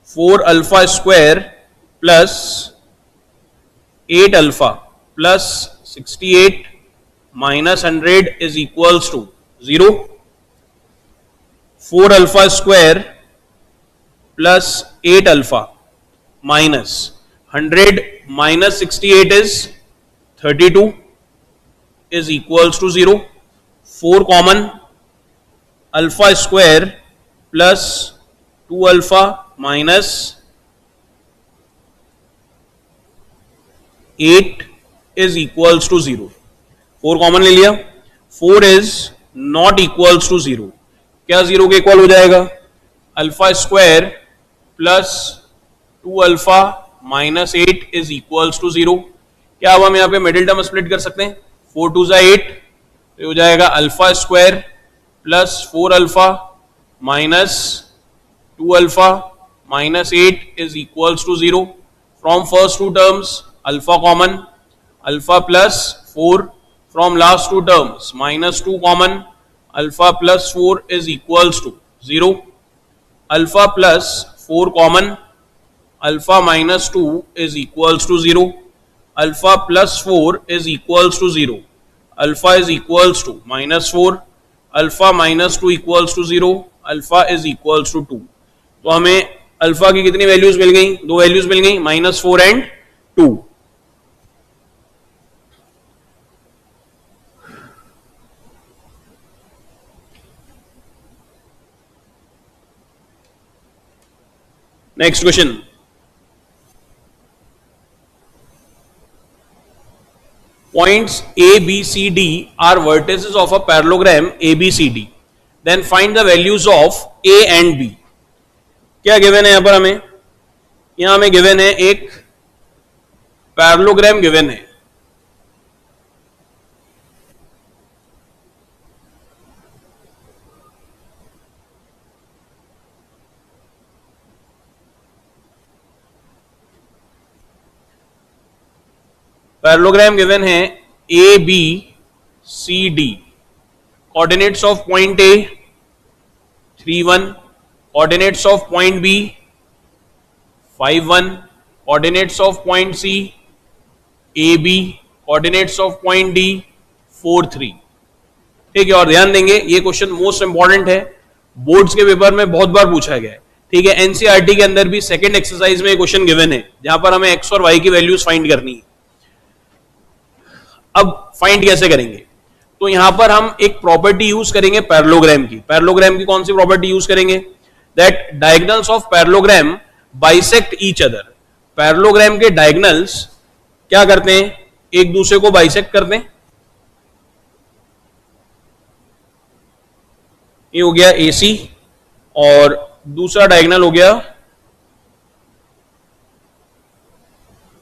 A: 4 alpha square plus 8 alpha plus 68 minus 100 is equals to 0. 4 alpha square plus 8 alpha minus 100 minus 68 is 32 is equals to 0. 4 common, alpha square plus 2 alpha minus 8 is equals to 0. 4 common ले लिया. 4 is not equals to 0. क्या 0 के equal हो जाएगा? Alpha square plus 2 alpha minus 8 is equals to 0. क्या अब हम यहां पे मिडिल टर्म स्प्लिट कर सकते हैं? 4 2 जा 8, तो हो जाएगा alpha square plus 4 alpha minus 2 alpha minus 8 is equals to 0. From first two terms alpha common, alpha plus 4 from last two terms minus 2 common, alpha plus 4 is equals to 0. Alpha plus 4 common, alpha minus 2 is equals to 0. Alpha plus 4 is equals to 0. Alpha is equals to minus 4, alpha minus 2 equals to 0, alpha is equals to 2. तो हमें alpha की कितनी values मिल गई? 2 values मिल गई, -4 and 2. Next question. Points A, B, C, D are vertices of a parallelogram ABCD. Then find the values of A and B. क्या given है यहां पर हमें? यहां हमें गिवन है एक पैरेललोग्राम गिवन है. पैरेललोग्राम गिवन है A B C D. Coordinates of point A 3 1, coordinates of point B 5 1, coordinates of point C A B, coordinates of point D 4 3. ठीक है, और ध्यान देंगे ये क्वेश्चन मोस्ट इंपॉर्टेंट है, बोर्ड्स के पेपर में बहुत बार पूछा गया है. ठीक है, एनसीईआरटी के अंदर भी सेकंड एक्सरसाइज में क्वेश्चन गिवन है जहां पर हमें एक्स और वाई की वैल्यूज फाइंड करनी है. अब फाइंड कैसे करेंगे? तो यहां पर हम एक प्रॉपर्टी यूज करेंगे पैरेललोग्राम की. पैरेललोग्राम की कौन सी प्रॉपर्टी यूज करेंगे? That diagonals of parallelogram bisect each other. Parallelogram के डायगोनल्स क्या करते हैं? एक दूसरे को बाइसेक्ट करते हैं. ये हो गया AC और दूसरा डायगोनल हो गया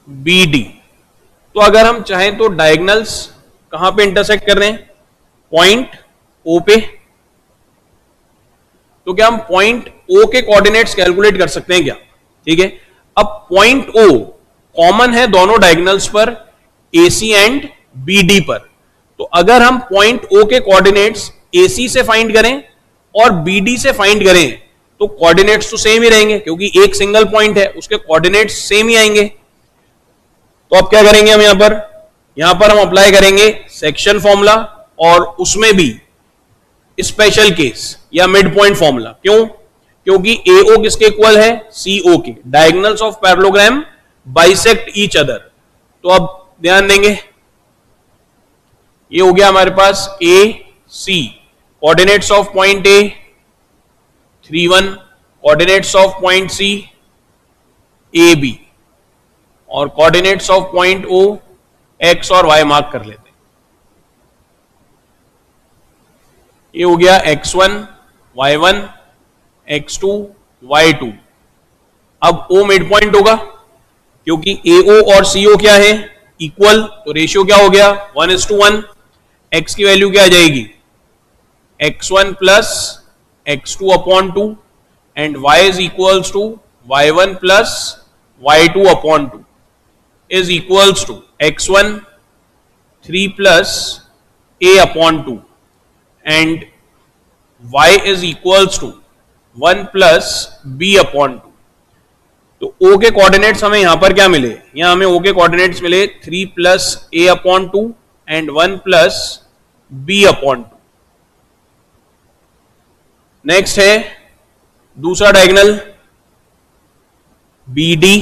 A: BD. तो अगर हम चाहें तो डायगोनल्स कहां पे इंटरसेक्ट कर रहे हैं? पॉइंट O पे. तो क्या हम पॉइंट O के कोऑर्डिनेट्स कैलकुलेट कर सकते हैं क्या? ठीक है, अब पॉइंट O कॉमन है दोनों डायगोनल्स पर, AC एंड BD पर. तो अगर हम पॉइंट O के कोऑर्डिनेट्स AC से फाइंड करें और BD से फाइंड करें तो कोऑर्डिनेट्स तो सेम ही रहेंगे क्योंकि एक सिंगल पॉइंट है, उसके कोऑर्डिनेट्स सेम ही आएंगे. तो अब क्या करेंगे हम यहां पर हम अप्लाई करेंगे सेक्शन फॉर्मूला और उसमें भी स्पेशल केस या मिड पॉइंट फॉर्मूला. क्यों? क्योंकि AO किसके इक्वल है? CO के. Diagonals of parallelogram bisect each other. तो अब ध्यान देंगे, ये हो गया हमारे पास AC, coordinates of point A 3 1, coordinates of point C AB और coordinates of point O X और Y मार्क कर लेते हैं. ये हो गया X1 Y1 X2 Y2. अब O मिड पॉइंट होगा क्योंकि AO और CO क्या है? इक्वल. तो रेशियो क्या हो गया? 1:1. X की वैल्यू क्या आ जाएगी? X1 plus X2 upon 2 and Y is equals to Y1 plus Y2 upon 2 is equals to X1 3 plus A upon 2 and y is equals to 1 plus B upon two. तो o के coordinates हमें यहां पर क्या मिले, यहां हमें o के कोऑर्डिनेट्स मिले 3 plus A upon two and 1 plus B upon two. Next है दूसरा डायगोनल बी डी,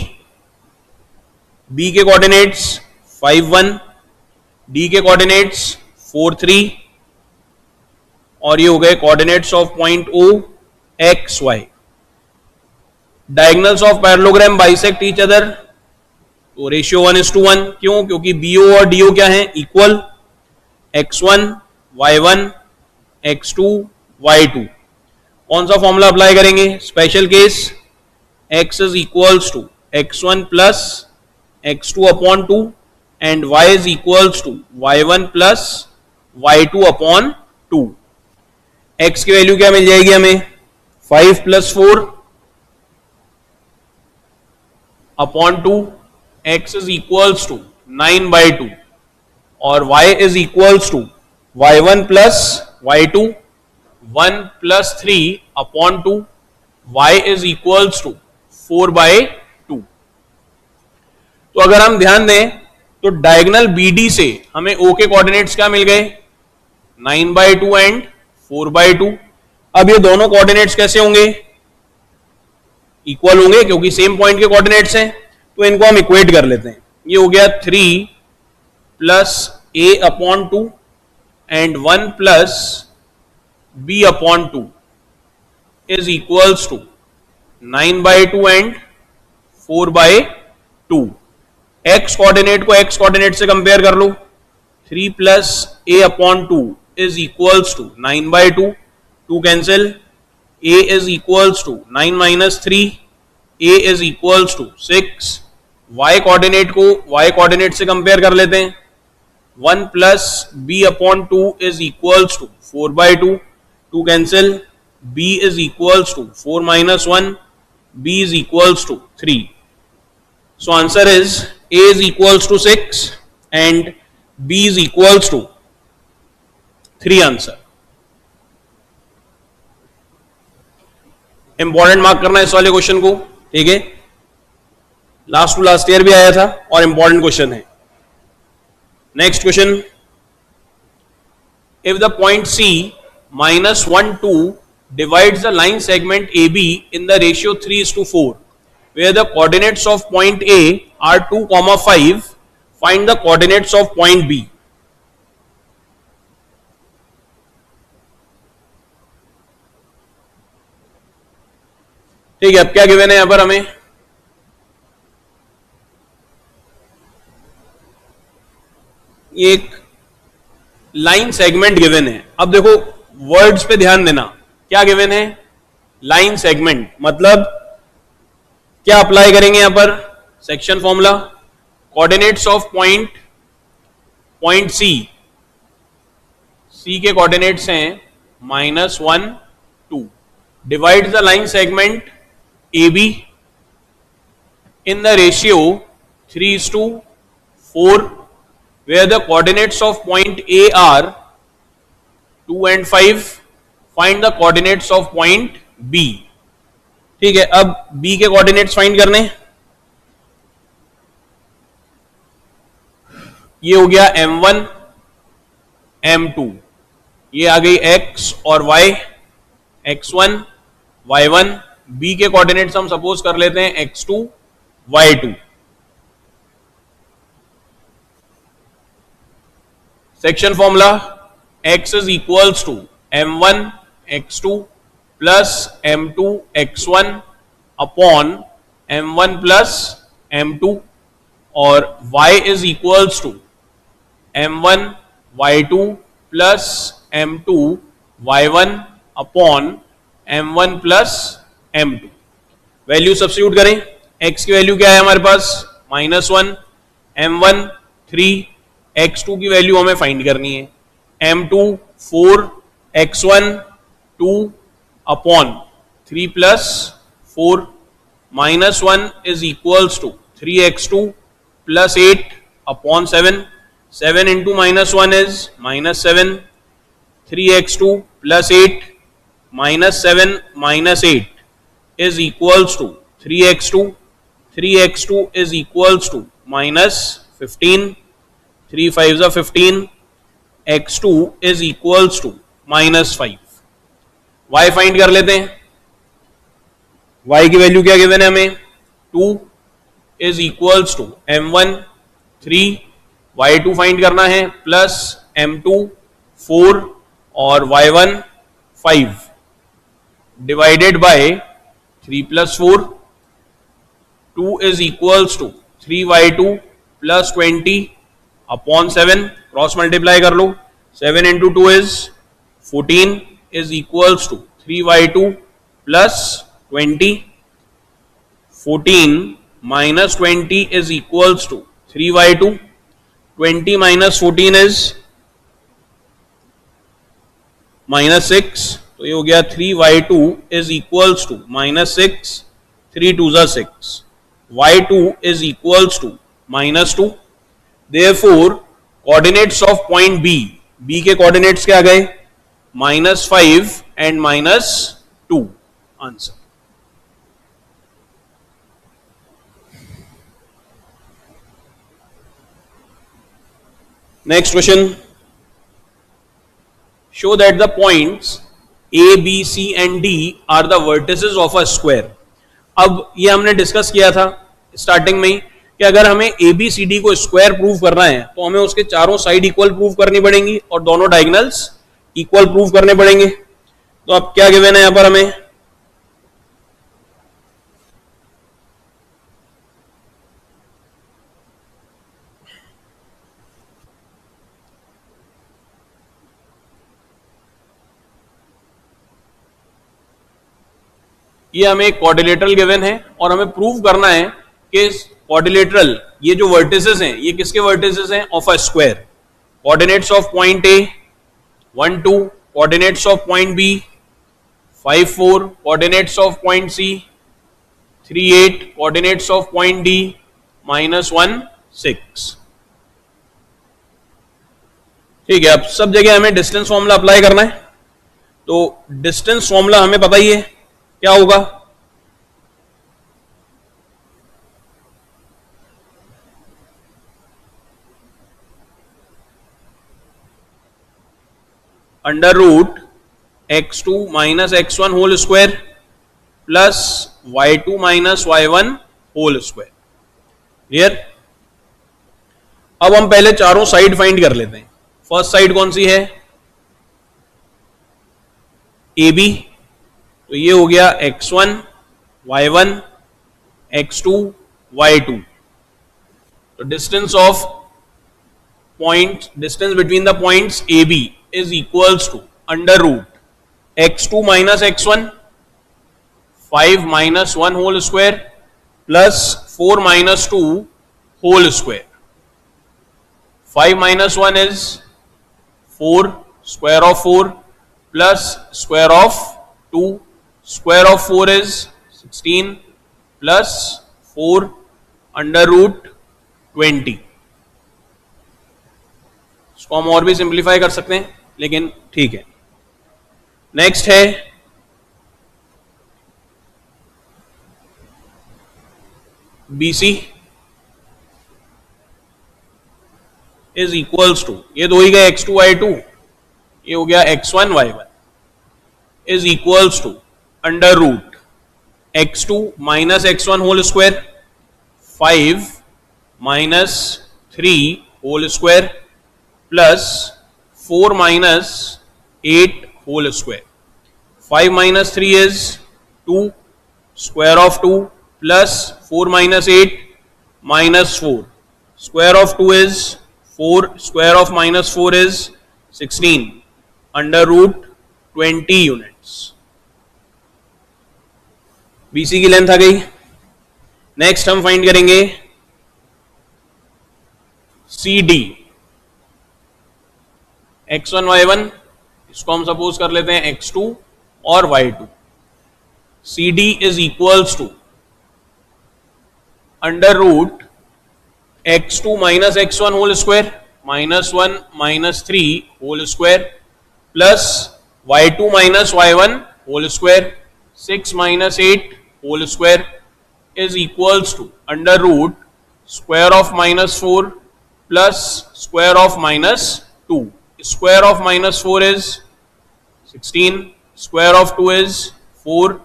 A: बी के कोऑर्डिनेट्स 5 1, डी के कोऑर्डिनेट्स 4 3 और ये हो गए coordinates of point O X Y. Diagonals of parallelogram bisect each other, तो रेशियो 1:1। क्यों? क्योंकि बीओ और डीओ क्या है, equal. x1 y1 x2 y2। कौन सा फॉर्मूला अप्लाई करेंगे, special case x is equals to x1 plus x2 upon two and y is equals to y1 plus y2 upon two. x की value क्या मिल जाएगी हमें, 5 plus 4 upon two, x is equals to 9/2 और y is equals to y1 plus y2 1 plus 3 upon two, y is equals to 4/2। तो अगर हम ध्यान दें तो डायगोनल BD से हमें O के कोऑर्डिनेट्स क्या मिल गए, 9/2 एंड 4/2। अब ये दोनों कोऑर्डिनेट्स कैसे होंगे, इक्वल होंगे क्योंकि सेम पॉइंट के कोऑर्डिनेट्स हैं। तो इनको हम इक्वेट कर लेते हैं। ये हो गया 3 plus A upon two and 1 plus B upon two is equals to 9/2 and 4/2। X coordinate को एक्स कोऑर्डिनेट से कंपेयर कर लो, 3 plus A upon two is equals to 9/2, 2 cancel, a is equals to 9 minus 3, a is equals to 6। y coordinate को y coordinate से compare कर लेते हैं, 1 plus b upon two is equals to 4/2, 2 cancel, b is equals to 4 minus 1, b is equals to 3। So answer is a is equals to 6 and b is equals to 3 answer. Important mark करना है इस वाले question को, ठीक है, last to last year भी आया था और इंपॉर्टेंट क्वेश्चन है। Next question, if the point C -1 2 divides the line segment AB in the ratio 3:4 where the coordinates of point A are 2, 5, find the coordinates of point B। ठीक है, अब क्या given है यहां पर हमें, एक लाइन सेगमेंट गिवन है। अब देखो वर्ड्स पे ध्यान देना, क्या गिवन है, लाइन सेगमेंट, मतलब क्या अप्लाई करेंगे यहां पर, section formula, coordinates of point C के कोऑर्डिनेट्स हैं -1 2, divide the line segment AB in the ratio 3:4 where the coordinates of point A are 2 and 5, find the coordinates of point B। ठीक है, अब B के coordinates find करने, ये हो गया M1 M2, ये आ गई X और Y, X1 Y1, B के कोऑर्डिनेट्स हम सपोज कर लेते हैं x2 y2। Section formula, x is equals to m1 x2 plus m2 x1 upon m1 plus m2 और y is equals to m1 y2 plus m2 y1 upon m1 plus m2। Value substitute करें, x की value क्या है हमारे पास, -1, m1 3, x2 की value हमें find करनी है, m2 4, x1 2 upon 3 plus 4, -1 is equals to 3x2 plus 8 upon 7, 7 into -1 is -7, 3x2 plus 8 -7 -8 is equals to 3x2. 3x2 is equals to -15. 3 5s are 15. x2 is equals to -5. y find कर लेते हैं. y की value क्या given है हमें? 2 is equals to m1 3, y2 find करना है plus m2 4 और y1 5 divided by 3 + 4. 2 is equals to 3y2 plus 20 upon 7. Cross multiply कर लो. 7 into 2 is 14 is equals to 3y2 plus 20. 14 minus 20 is equals to 3y2. 20 minus 14 is -6. तो ये हो गया 3y2 is equals to -6. 3 2s are 6. y2 is equals to -2. Therefore coordinates of point B के coordinates क्या गए? -5 and -2. Answer. Next question. Show that the points A, B, C and D are the vertices of a square. अब ये हमने discuss किया था starting में ही कि अगर हमें ABCD को स्क्वायर प्रूव करना है तो हमें उसके चारों साइड इक्वल प्रूव करनी पड़ेंगी और दोनों डायगोनल्स इक्वल प्रूव करने पड़ेंगे. तो अब क्या गिवन है यहां पर हमें? ये हमें एक क्वाड्रिलेटरल गिवन है और हमें प्रूव करना है कि क्वाड्रिलेटरल ये जो वर्टिसेस हैं ये किसके वर्टिसेस हैं? Of a square. Coordinates of point A 1 2, coordinates of point B 5 4, coordinates of point C 3 8, coordinates of point D -1 6. ठीक है. अब सब जगह हमें डिस्टेंस फॉर्मूला अप्लाई करना है. तो डिस्टेंस फॉर्मूला हमें पता ही है क्या होगा? √ x2 - x1 whole square plus y2 - y1 whole square. Clear? अब हम पहले चारों साइड फाइंड कर लेते हैं. फर्स्ट साइड कौन सी है? AB. तो ये हो गया x1 y1 x2 y2. तो distance between the points AB is equals to √ x2 - x1 5 - 1 whole square plus 4 - 2 whole square. 5 - 1 is 4, square of 4 plus square of 2. Square of 4 is 16 plus 4 √ 20. इसको हम और भी सिंप्लीफाई कर सकते हैं लेकिन ठीक है. नेक्स्ट है BC इज इक्वल्स टू, ये दो ही गए x2 y2, ये हो गया x1 y1 is equals to √ x2 - x1 whole square 5 - 3 whole square plus 4 - 8 whole square. 5 - 3 is 2, square of 2 plus 4 - 8 -4. Square of 2 is 4, square of -4 is 16 √ 20 units. BC की length आ गई. Next हम find करेंगे CD. x1 y1, इसको हम suppose कर लेते हैं x2 और y2. CD is equals to √ x2 - x1 whole square -1 - 3 whole square plus y2 - y1 whole square, 6 minus 8 whole square is equals to under root square of minus 4 plus square of minus 2. Square of minus 4 is 16, square of 2 is 4,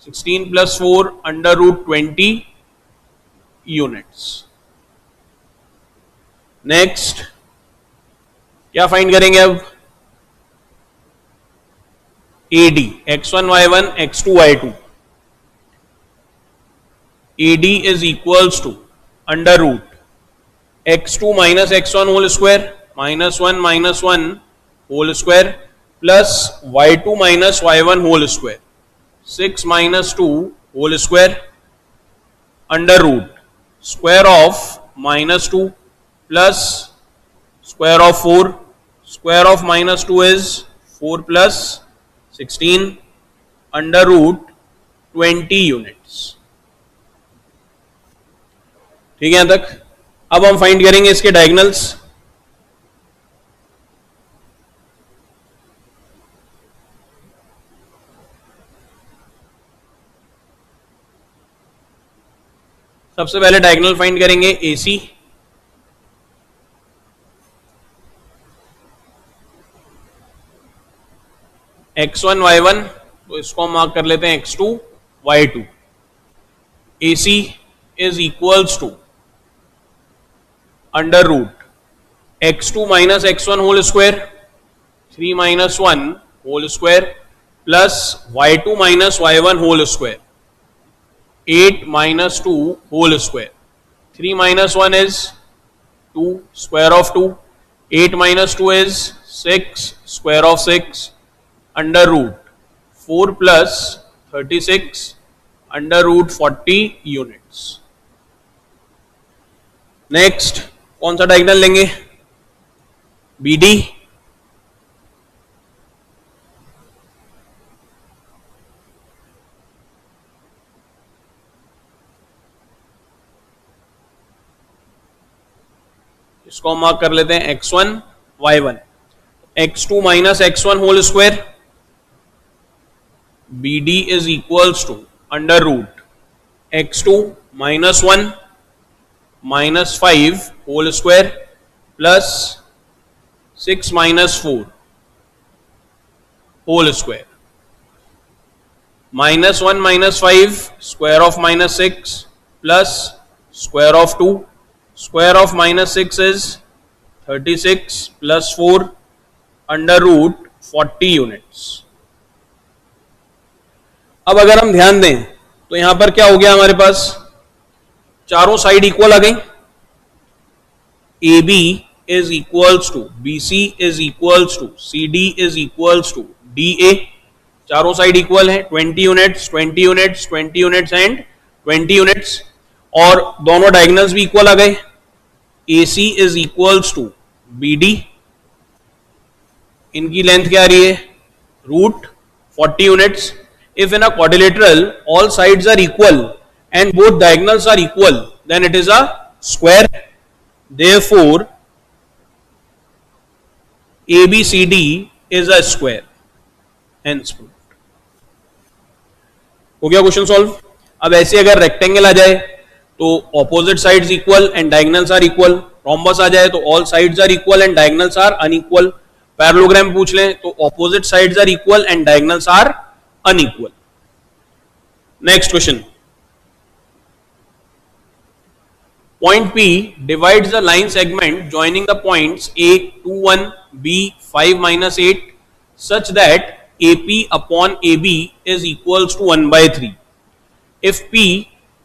A: 16 plus 4 under root 20 units. Next, क्या find करेंगे अब? AD x1 y1 x2 y2. AD is equals to under root x2 minus x1 whole square minus 1 whole square plus y2 minus y1 whole square, 6 minus 2 whole square under root square of minus 2 plus square of 4, square of minus 2 is 4 plus 16 under root 20 units. ठीक है यहां तक. अब हम find करेंगे इसके diagonals. सबसे पहले डायगोनल फाइंड करेंगे AC. x1 y1, तो इसको हम मार्क कर लेते हैं x2 y2. AC is equals to under root x2 minus x1 whole square, 3 minus 1 whole square plus y2 minus y1 whole square, 8 minus 2 whole square. 3 minus 1 is 2, square of 2. 8 minus 2 is 6, square of 6 under root 4 plus 36 under root 40 units. Next, कौन सा diagonal लेंगे? BD. इसको हम mark कर लेते हैं x1 y1. x2 minus x1 whole square. BD is equals to under root x2 minus 1 minus 5 whole square plus 6 minus 4 whole square. Minus 1 minus 5 square of minus 6 plus square of 2. Square of minus 6 is 36 plus 4 under root 40 units. अब अगर हम ध्यान दें तो यहां पर क्या हो गया हमारे पास? चारों साइड इक्वल आ गई. AB is equals to BC is equals to CD is equals to DA. चारों साइड इक्वल है. 20 units 20 units 20 units and 20 units, और दोनों डायगोनल्स भी इक्वल आ गए. AC is equals to BD. इनकी लेंथ क्या आ रही है? Root 40 units. If in a quadrilateral all sides are equal and both diagonals are equal, then it is a square. Therefore ABCD is a square. Hence proved. हो गया question solve. अब ऐसे अगर रेक्टेंगल आ जाए तो opposite sides equal and diagonals are equal. Rhombus आ जाए तो all sides are equal and diagonals are unequal. Parallelogram पूछ लें तो opposite sides are equal and diagonals are unequal. Next question. Point P divides the line segment joining the points A 2 1 B 5 minus 8 such that AP upon AB is equals to 1 by 3. If P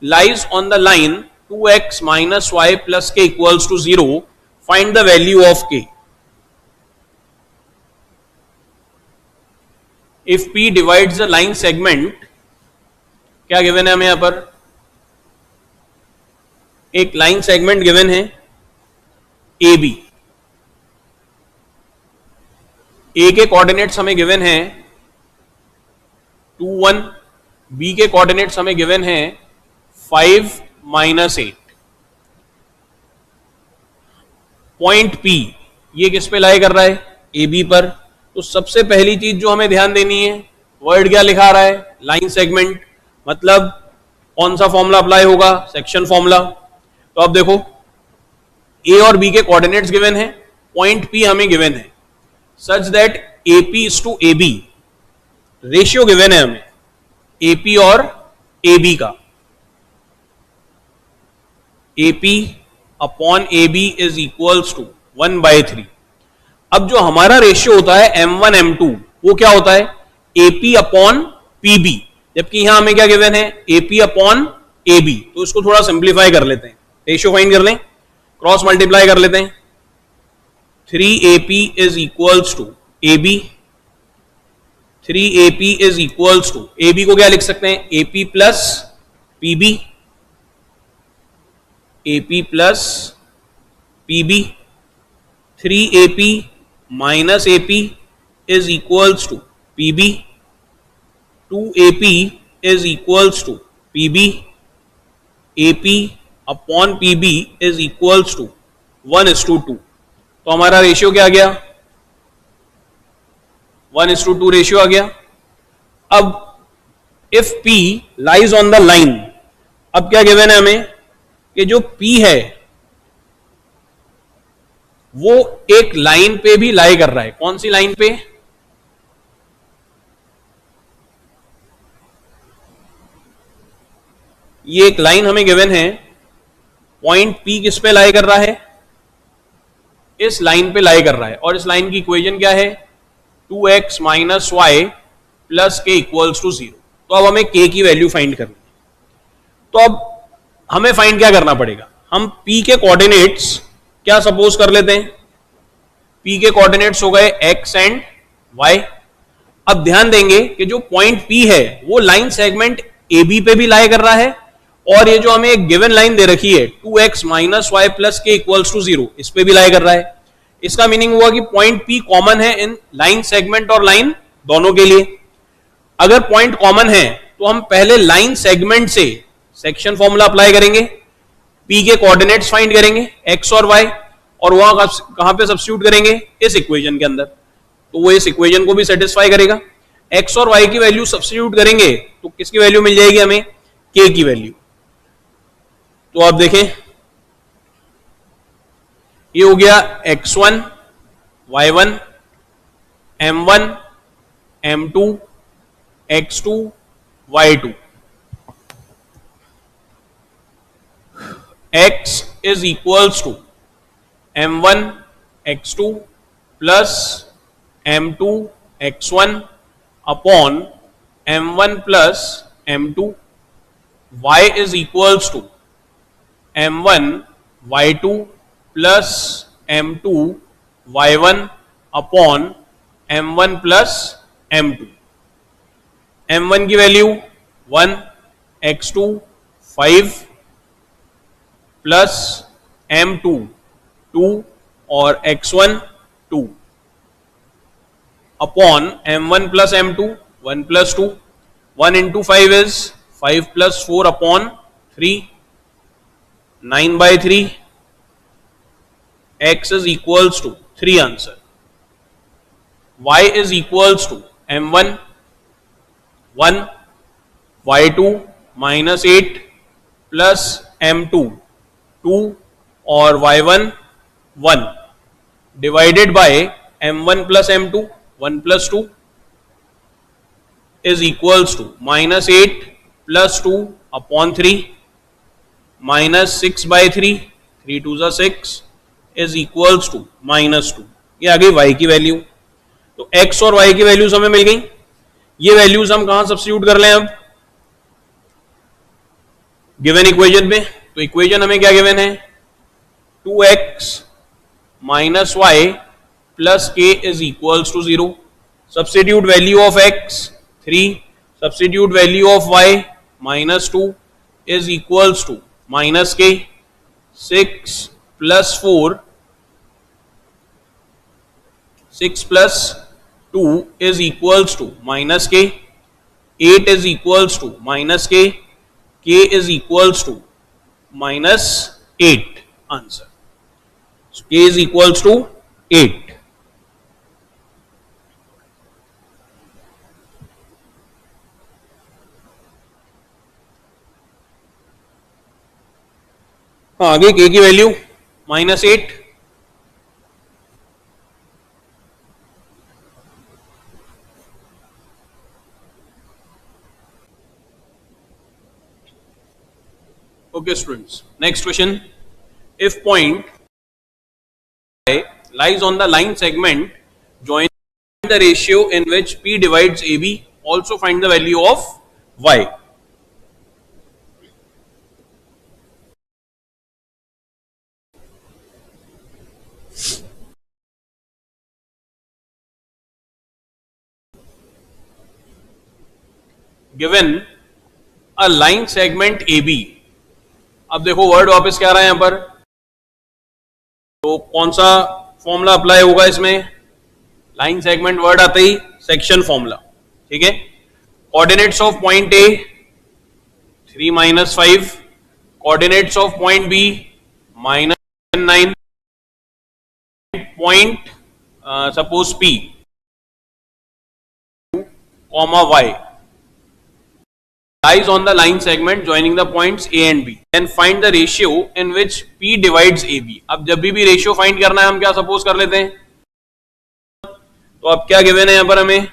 A: lies on the line 2x minus y plus k equals to 0, find the value of k. If P divides the line segment, क्या given है हमें यहां पर? एक line segment given है A B. ए के coordinates हमें given है 2 1, बी के कोऑर्डिनेट्स हमें गिवन है 5 माइनस 8. पॉइंट पी ये किस पे लाई कर रहा है? ए बी पर. तो सबसे पहली चीज जो हमें ध्यान देनी है वर्ड क्या लिखा रहा है, लाइन सेगमेंट, मतलब कौन सा फॉर्मूला अप्लाई होगा, सेक्शन फॉर्मूला। तो अब देखो ए और बी के कोऑर्डिनेट्स गिवन है, पॉइंट पी हमें गिवन है, such that AP is to A B, ratio given है हमें एपी और ए बी का, AP upon A B is equals to 1/3। अब जो हमारा रेशियो होता है M1 M2 वो क्या होता है, एपी अपॉन पीबी, जबकि यहां हमें क्या गिवन है, एपी अपॉन ए बी। तो इसको थोड़ा सिंप्लीफाई कर लेते हैं, रेशियो फाइंड कर लें, क्रॉस मल्टीप्लाई कर लेते हैं, 3AP is equals to A B, 3AP is equals to, A B को क्या लिख सकते हैं, AP plus PB, AP plus PB, 3AP minus AP is equals to PB, 2AP is equals to PB, AP upon PB is equals to 1:2। तो हमारा ratio क्या आ गया, 1:2 ratio आ गया। अब if P lies on the line, अब क्या given है हमें कि जो P है वो एक लाइन पे भी लाई कर रहा है, कौन सी लाइन पे, ये एक लाइन हमें गिवन है, पॉइंट P किस पे लाई कर रहा है, इस लाइन पे लाई कर रहा है, और इस लाइन की इक्वेशन क्या है, 2x माइनस वाई प्लस के इक्वल्स टू 0। तो अब हमें k की वैल्यू फाइंड करनी है। तो अब हमें फाइंड क्या करना पड़ेगा, हम P के कोऑर्डिनेट्स क्या सपोज कर लेते हैं, P के कोऑर्डिनेट्स हो गए x एंड y। अब ध्यान देंगे कि जो पॉइंट P है वो लाइन सेगमेंट AB पे भी लाई कर रहा है, और ये जो हमें एक गिवन लाइन दे रखी है 2x माइनस वाई प्लस के इक्वल्स टू 0, इस पे भी लाई कर रहा है। इसका मीनिंग हुआ कि पॉइंट P कॉमन है इन लाइन सेगमेंट और लाइन दोनों के लिए। अगर पॉइंट कॉमन है तो हम पहले लाइन सेगमेंट से सेक्शन फॉर्मूला अप्लाई करेंगे, P के कोऑर्डिनेट्स फाइंड करेंगे x और y, और वहां कहां पे सब्स्टिट्यूट करेंगे, इस इक्वेशन के अंदर। तो वो इस इक्वेशन को भी सेटिस्फाई करेगा। x और y की वैल्यू सब्स्टिट्यूट करेंगे तो किसकी वैल्यू मिल जाएगी हमें, k की वैल्यू। तो आप देखें ये हो गया x1 y1 m1 m2 x2 y2, x is equals to m1 x2 plus m2 x1 upon m1 plus m2, y is equals to m1 y2 plus m2 y1 upon m1 plus m2। m1 की value 1, x2 5 plus m2 2 और x1 2 upon m1 plus m2 1 plus 2, 1 into 5 is 5 plus 4 upon 3, 9/3, x is equals to 3 answer, y is equals to m1 1, y2 minus 8 plus m2 2 और y1 1 divided by m1 plus m2 1 plus 2 is equals to minus 8 plus 2 upon 3 minus 6/3, 3 2 6 is equals to minus 2। ये आ गई y की value. तो x और y की values हमें मिल गई। ये वैल्यूज हम कहां सब्स्टिट्यूट कर लें अब, गिवन इक्वेशन में। तो इक्वेशन हमें क्या गिवन है, 2x minus Y plus k is equals to 0। Substitute value of x 3, substitute value of y minus 2 is equals to minus k, 6 plus 4 6 plus 2 is equals to minus k, 8 is equals to minus k, k is equals to minus 8 answer. So k is equals to 8. हाँ, आगे के की value -8, okay students, next question. If point I lies on the line segment joining the ratio in which P divides AB, also find the value of Y. Given a line segment AB, अब देखो word वापस क्या आ रहा है यहां पर, तो कौन सा फॉर्मूला अप्लाई होगा इसमें, लाइन सेगमेंट वर्ड आते ही सेक्शन फॉर्मूला, ठीक है। Coordinates of point A 3-5, coordinates of point B -9, point suppose P comma Y lies on the line segment joining the points A and B. Then find the ratio in which P divides AB. अब जब भी ratio find करना है हम क्या suppose कर लेते हैं, तो अब क्या गिवन है यहां पर हमें,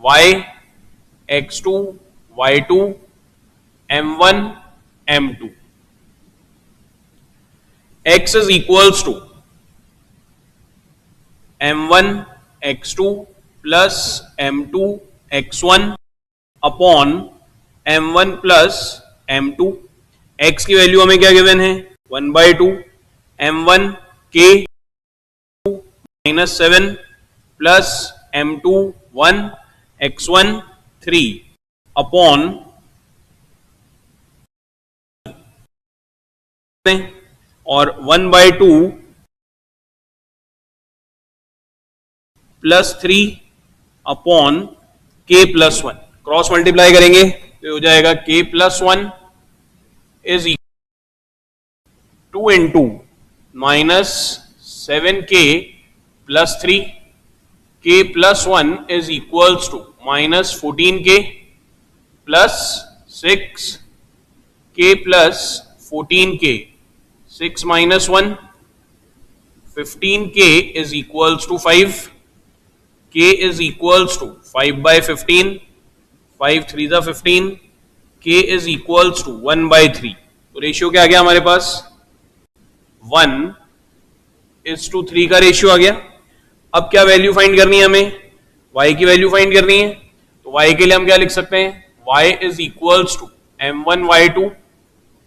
A: y x2 y2 m1 m2, x is equals to m1 x2 plus m2 x1 upon m1 plus m2, x की वैल्यू हमें क्या गिवन है 1/2, m1 k -7 plus m2 1 x1 3 upon और 1/2 plus 3 upon k plus 1, cross multiply करेंगे तो हो जाएगा k plus 1 is 2 into -7k plus 3, k plus 1 is equals to -14k plus 6, k plus 14k 6 minus 1, 15k is equals to 5, k is equals to 5/15, 5 3 जा 15, k is equals to 1/3, तो ratio क्या आ गया हमारे पास 1:3 का रेशियो आ गया। अब क्या value find करनी है हमें, y की वैल्यू फाइंड करनी है, तो y के लिए हम क्या लिख सकते हैं, y is equals to m1 y2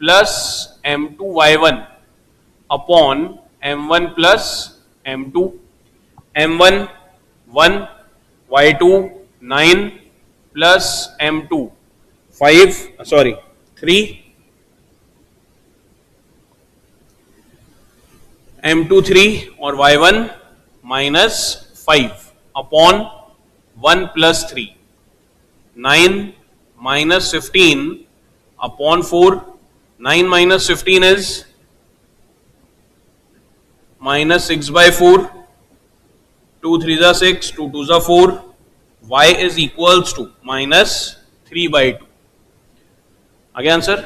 A: plus m2 y1 upon m1 plus m2, m1 1 y2 9 plus m2 3 m2 3 और y1 -5 upon 1 plus 3, 9 -15 upon 4, 9 minus 15 is -6/4, 2 3 जा 6, 2 2 जा 4, y is equals to -3/2, आगे answer.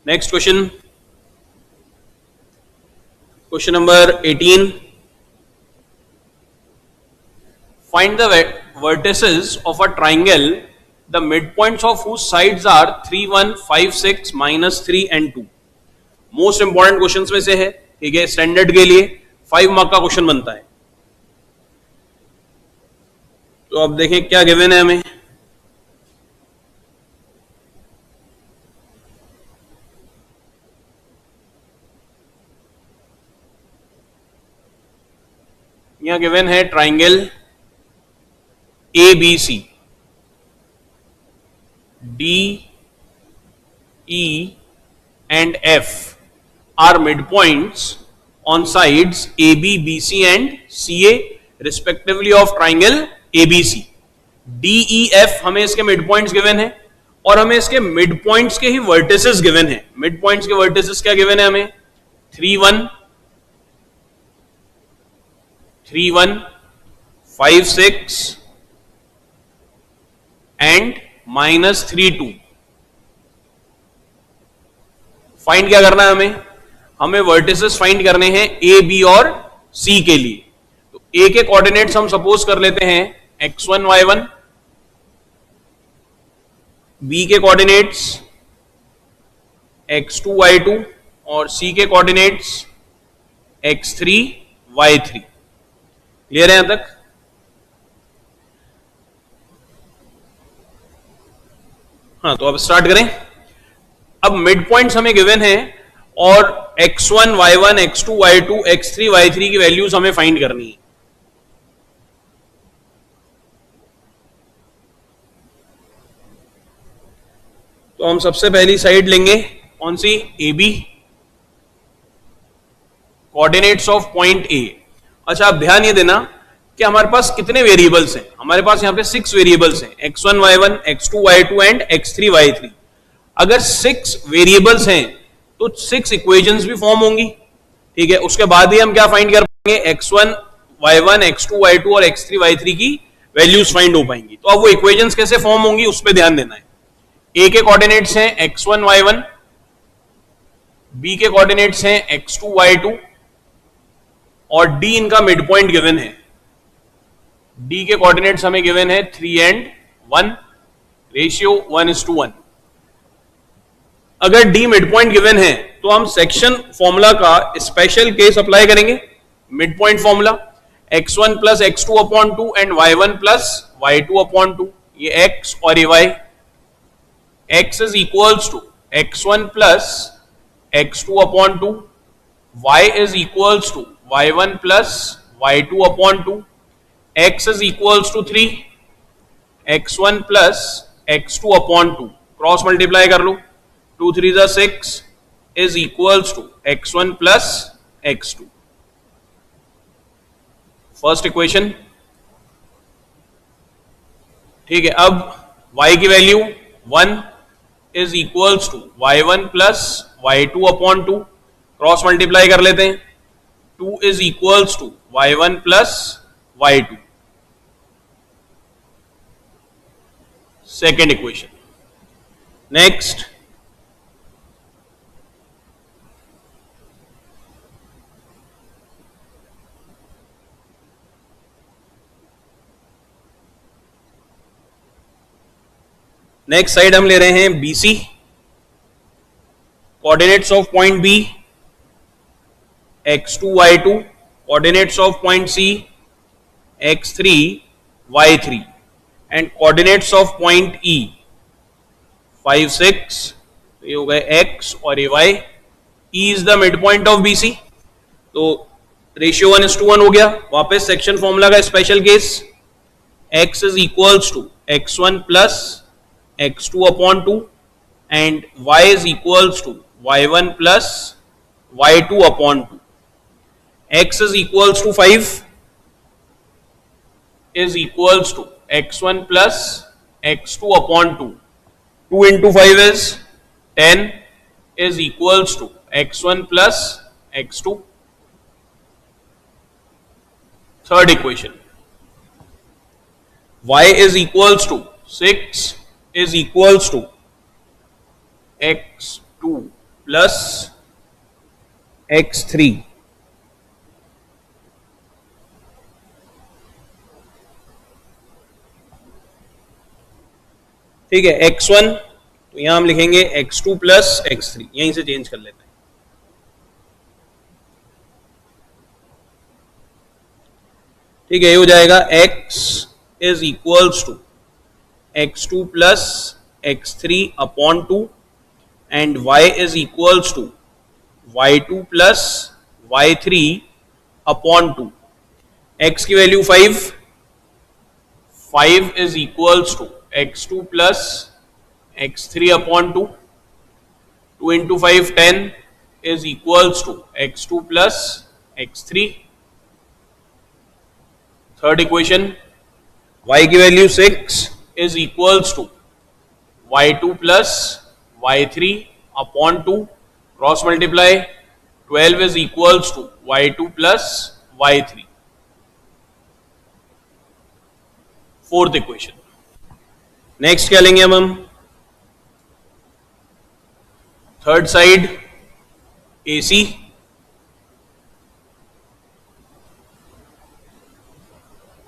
A: Next question, question number 18, find the vertices of a triangle the midpoints of whose sides are 3 1 5 6 -3 and 2। Most important questions में से है, ठीक है, standard के लिए 5 मार्क का क्वेश्चन बनता है। तो अब देखें क्या गिवन है हमें, यहां गिवन है triangle ABC, D E and F are midpoints on sides AB, BC and CA respectively of triangle ABC। DEF हमें इसके midpoints गिवन है और हमें इसके मिड पॉइंट्स के ही वर्टिसेस गिवन है। मिड पॉइंट्स के वर्टिसेस क्या गिवन है हमें? 3 1 3 1 5 6 एंड -3 2। फाइंड क्या करना है हमें? हमें वर्टिसेस फाइंड करने हैं ए, बी और सी के लिए। तो ए के कोऑर्डिनेट्स हम सपोज कर लेते हैं x1 y1, बी के कोऑर्डिनेट्स x2 y2 और सी के कोऑर्डिनेट्स x3 y3। क्लियर है यहां तक? हाँ, तो अब स्टार्ट करें। अब मिड पॉइंट्स हमें गिवन है और x1 y1 x2 y2 x3 y3 की वैल्यूज हमें फाइंड करनी है। तो हम सबसे पहली साइड लेंगे कौन सी? A B, coordinates of point A. अच्छा, आप ध्यान ये देना कि हमारे पास कितने वेरिएबल्स हैं। हमारे पास यहाँ पे 6 वेरिएबल्स हैं, x1 y1 x2 y2 and x3 y3। अगर 6 वेरिएबल्स हैं तो 6 इक्वेशंस भी फॉर्म होंगी। ठीक है, उसके बाद ही हम क्या फाइंड कर पाएंगे? x1 y1 x2 y2 और x3 y3 की वैल्यूज फाइंड हो पाएंगी। तो अब वो इक्वेशंस कैसे फॉर्म होंगी उस पर ध्यान देना है। ए के कोऑर्डिनेट्स हैं x1 y1, बी के कोऑर्डिनेट्स हैं x2 y2 और डी इनका मिड पॉइंट गिवन है। डी के कोऑर्डिनेट्स हमें गिवन है 3 एंड 1, रेशियो 1:1। अगर डी मिड पॉइंट गिवन है तो हम सेक्शन फॉर्मूला का स्पेशल केस अप्लाई करेंगे। Mid point formula x1 plus x2 upon 2 and y1 plus y2 upon 2। ये x और ये y। x is equals to x1 plus x2 upon 2, y is equals to y1 plus y2 upon 2, x is equals to 3, x1 plus x2 upon 2, cross multiply कर लो, 2 3 जा 6 is equals to x1 plus x2। First equation. ठीक है, अब y की value 1 is equals to y1 plus y2 upon 2, cross multiply कर लेते हैं, 2 is equals to y1 plus y2। Second equation. Next, next side हम ले रहे हैं BC, coordinates of point B x2 y2, coordinates of point C x3 y3 and coordinates of point E 5 6। तो ये हो गए x और ये y। E is the mid point of BC। तो रेशियो 1:1 हो गया। वापस सेक्शन फॉर्मूला का special case, x is equals to x1 plus x2 upon 2 and y is equals to y1 plus y2 upon 2. X is equals to 5 is equals to x1 plus x2 upon 2. 2 into 5 is 10 is equals to x1 plus x2. Third equation, y is equals to 6 is equals to x2 plus x3। ठीक है, x1 तो यहां हम लिखेंगे x2 plus x3, यहीं से change कर लेते हैं। ठीक है, ये हो जाएगा x is equals to x2 plus x3 upon 2 and y is equals to y2 plus y3 upon 2। x की value 5 is equals to x2 plus x3 upon 2। 2 into 5 10 is equals to x2 plus x3। Third equation, y की value 6 is equals to y2 plus y3 upon 2, cross multiply, 12 is equals to y2 plus y3. Fourth equation. Next क्या लेंगे हम third side AC,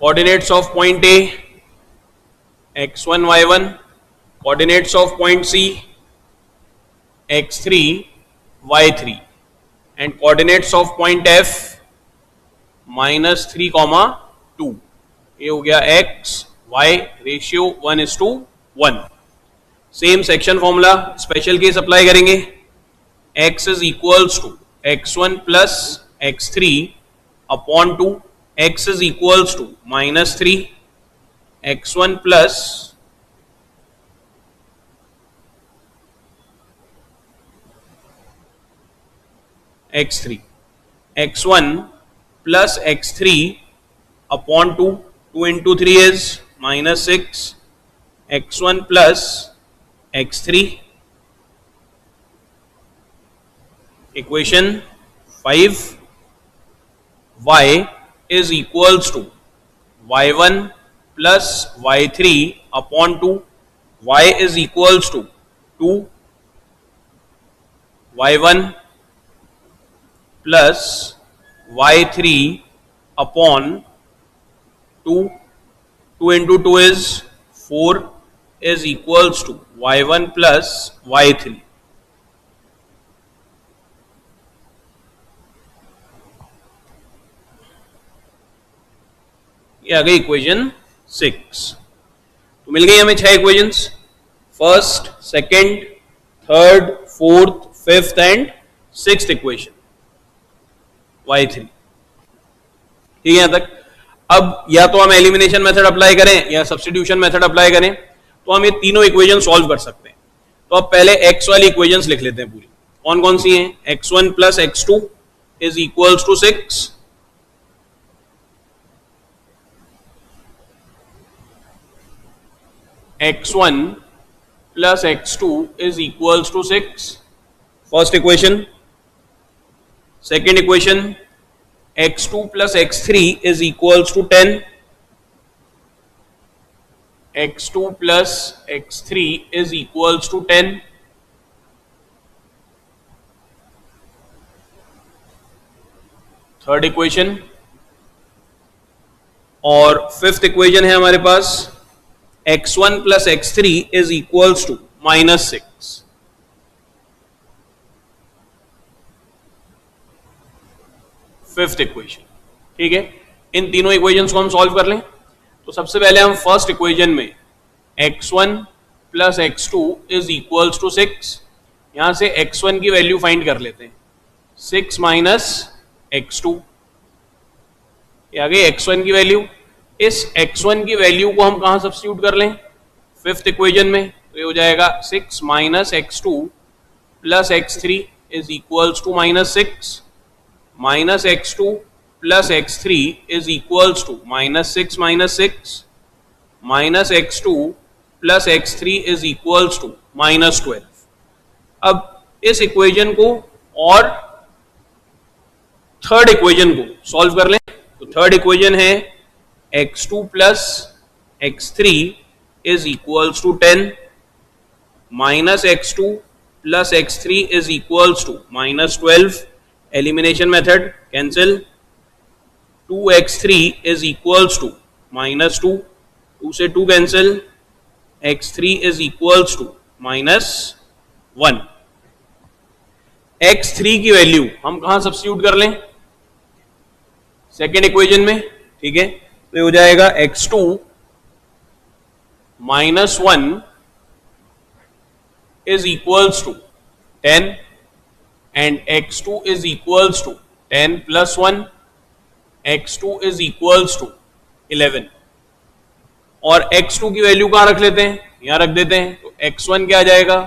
A: coordinates of point A x1 y1, coordinates of point C x3 y3 and coordinates of point F -3, 2. ये हो गया x y ratio 1:1. Same section formula, special case apply करेंगे. x is equals to x1 plus x3 upon 2. x is equals to -3 x1 plus x3, x1 plus x3 upon 2. 2 into 3 is -6 x1 plus x3. Equation 5, y is equals to y1 plus y3 upon 2. y is equals to 2 y1 plus y3 upon 2. 2 into 2 is 4 is equals to y1 plus y3. ये आ गई equation 6. तो मिल गई हमें 6 equations. First, second, third, fourth, fifth and sixth equation y3. ठीक है यहां तक. अब या तो हम एलिमिनेशन मेथड अप्लाई करें या सब्स्टिट्यूशन मेथड अप्लाई करें, तो हम ये तीनों इक्वेशन सॉल्व कर सकते हैं. तो अब पहले x वाली इक्वेशंस लिख लेते हैं पूरी. कौन कौन सी हैं? x1 plus x2 is equals to 6. x1 plus x2 is equals to 6. First equation. Second equation, x2 plus x3 is equals to 10. x2 plus x3 is equals to 10. Third equation. और fifth equation है हमारे पास x1 plus x3 is equals to -6. Fifth equation. ठीक है, इन तीनों equations को हम solve कर लें. तो सबसे पहले हम फर्स्ट इक्वेशन में x1 plus x2 is equals to 6, यहां से x1 की वैल्यू फाइंड कर लेते हैं. 6 माइनस x2, ये आ गई x1 की वैल्यू. इस x1 की वैल्यू को हम कहां सब्स्टिट्यूट कर लें? फिफ्थ इक्वेशन में. तो ये हो जाएगा 6 minus x2 plus x3 is equals to -6. Minus x2 plus x3 is equals to -6 minus 6. Minus x2 plus x3 is equals to -12. अब इस इक्वेशन को और थर्ड इक्वेशन को सॉल्व कर लें. तो थर्ड इक्वेशन है x2 plus x3 is equals to 10. Minus x2 plus x3 is equals to -12. Elimination method, cancel. 2x3 is equals to -2. 2 से 2 cancel. x3 is equals to -1. x3 की value हम कहां substitute कर लें? सेकेंड इक्वेशन में. ठीक है, तो ये हो जाएगा x2 -1 is equals to 10 and x2 is equals to 10 plus 1. x2 is equals to 11. और x2 की वैल्यू कहां रख लेते हैं? यहां रख देते हैं. तो x1 क्या आ जाएगा?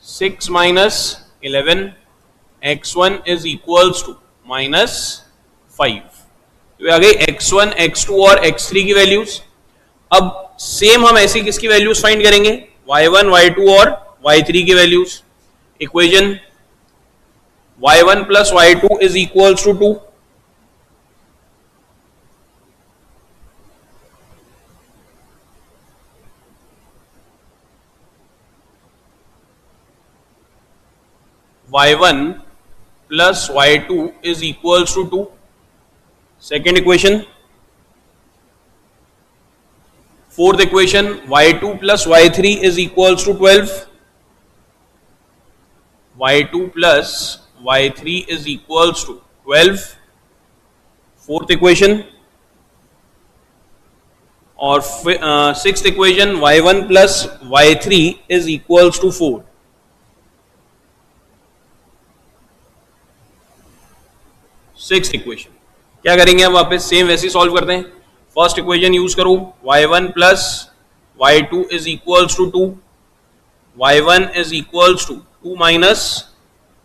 A: 6 minus 11. x1 is equals to -5. तो आ गई x1, x2 और x3 की वैल्यूज. अब सेम हम ऐसी किसकी वैल्यूज फाइंड करेंगे? y1 y2 और y3 की values. Equation y1 plus y2 is equals to 2, y1 plus y2 is equals to 2. Second equation. Fourth equation, y2 plus y3 is equals to 12. y2 plus y3 is equals to 12. Fourth equation. और sixth equation, y1 plus y3 is equals to 4. Sixth equation क्या करेंगे, अब वापस same वैसे ही solve करते हैं। First equation use करो, y1 plus y2 is equals to 2, y1 is equals to 2 minus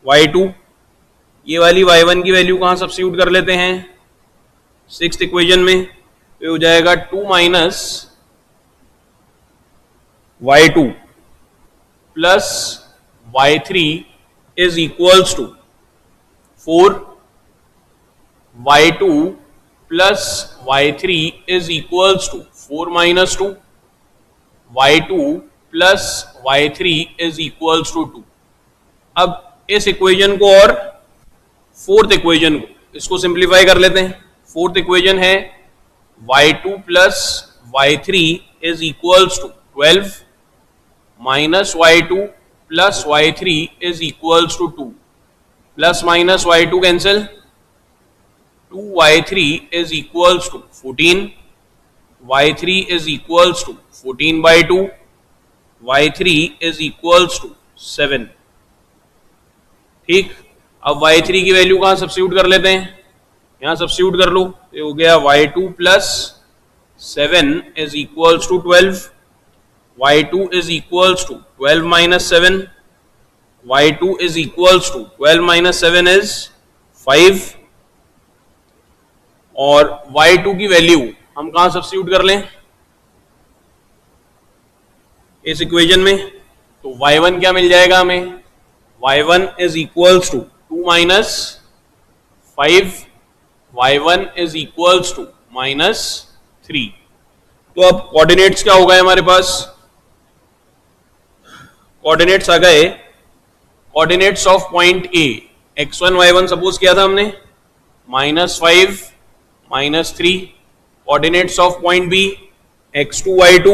A: y2। ये वाली y1 की वैल्यू कहां सब्स्टिट्यूट कर लेते हैं, सिक्स्थ इक्वेशन में, तो हो जाएगा 2 minus y2 plus y3 is equals to 4, y2 plus y3 is equals to 4 minus 2, y2 plus y3 is equals to 2। अब इस इक्वेशन को और फोर्थ इक्वेशन को इसको सिंप्लीफाई कर लेते हैं। फोर्थ इक्वेशन है y2 plus y3 is equals to 12 minus y2 plus y3 is equals to 2, plus minus y2 cancel, 2y3 is equals to 14, y3 is equals to 14 by 2, y3 is equals to 7। ठीक, अब y3 की value कहां substitute कर लेते हैं, यहां substitute कर लो, ये हो गया y2 plus 7 is equals to 12, y2 is equals to 12 minus 7, y2 is equals to 12 minus 7 is 5, और y2 की वैल्यू हम कहां सब्स्टिट्यूट कर लें, इस इक्वेशन में, तो y1 क्या मिल जाएगा हमें, y1 is equals to 2 minus 5, y1 is equals to minus 3। तो अब कोऑर्डिनेट्स क्या हो गए हमारे पास, कोऑर्डिनेट्स आ गए, coordinates of point A, x1 y1 suppose किया था हमने, -5 -3, coordinates of point B x2 y2,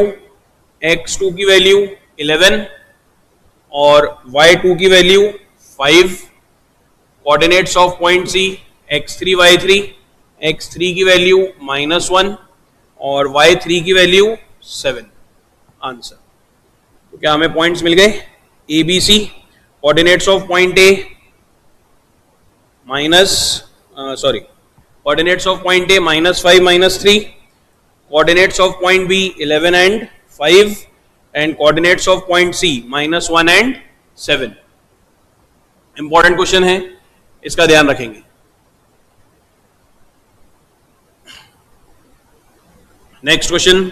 A: x2 की वैल्यू 11 और y2 की value 5, coordinates of point C x3 y3, x3 की वैल्यू -1 और y3 की वैल्यू 7। आंसर, तो क्या हमें पॉइंट्स मिल गए, A B C, coordinates of point A coordinates of point A -5 -3, coordinates of point B 11 and 5, and coordinates of point C -1 and 7। Important question है, इसका ध्यान रखेंगे। Next question,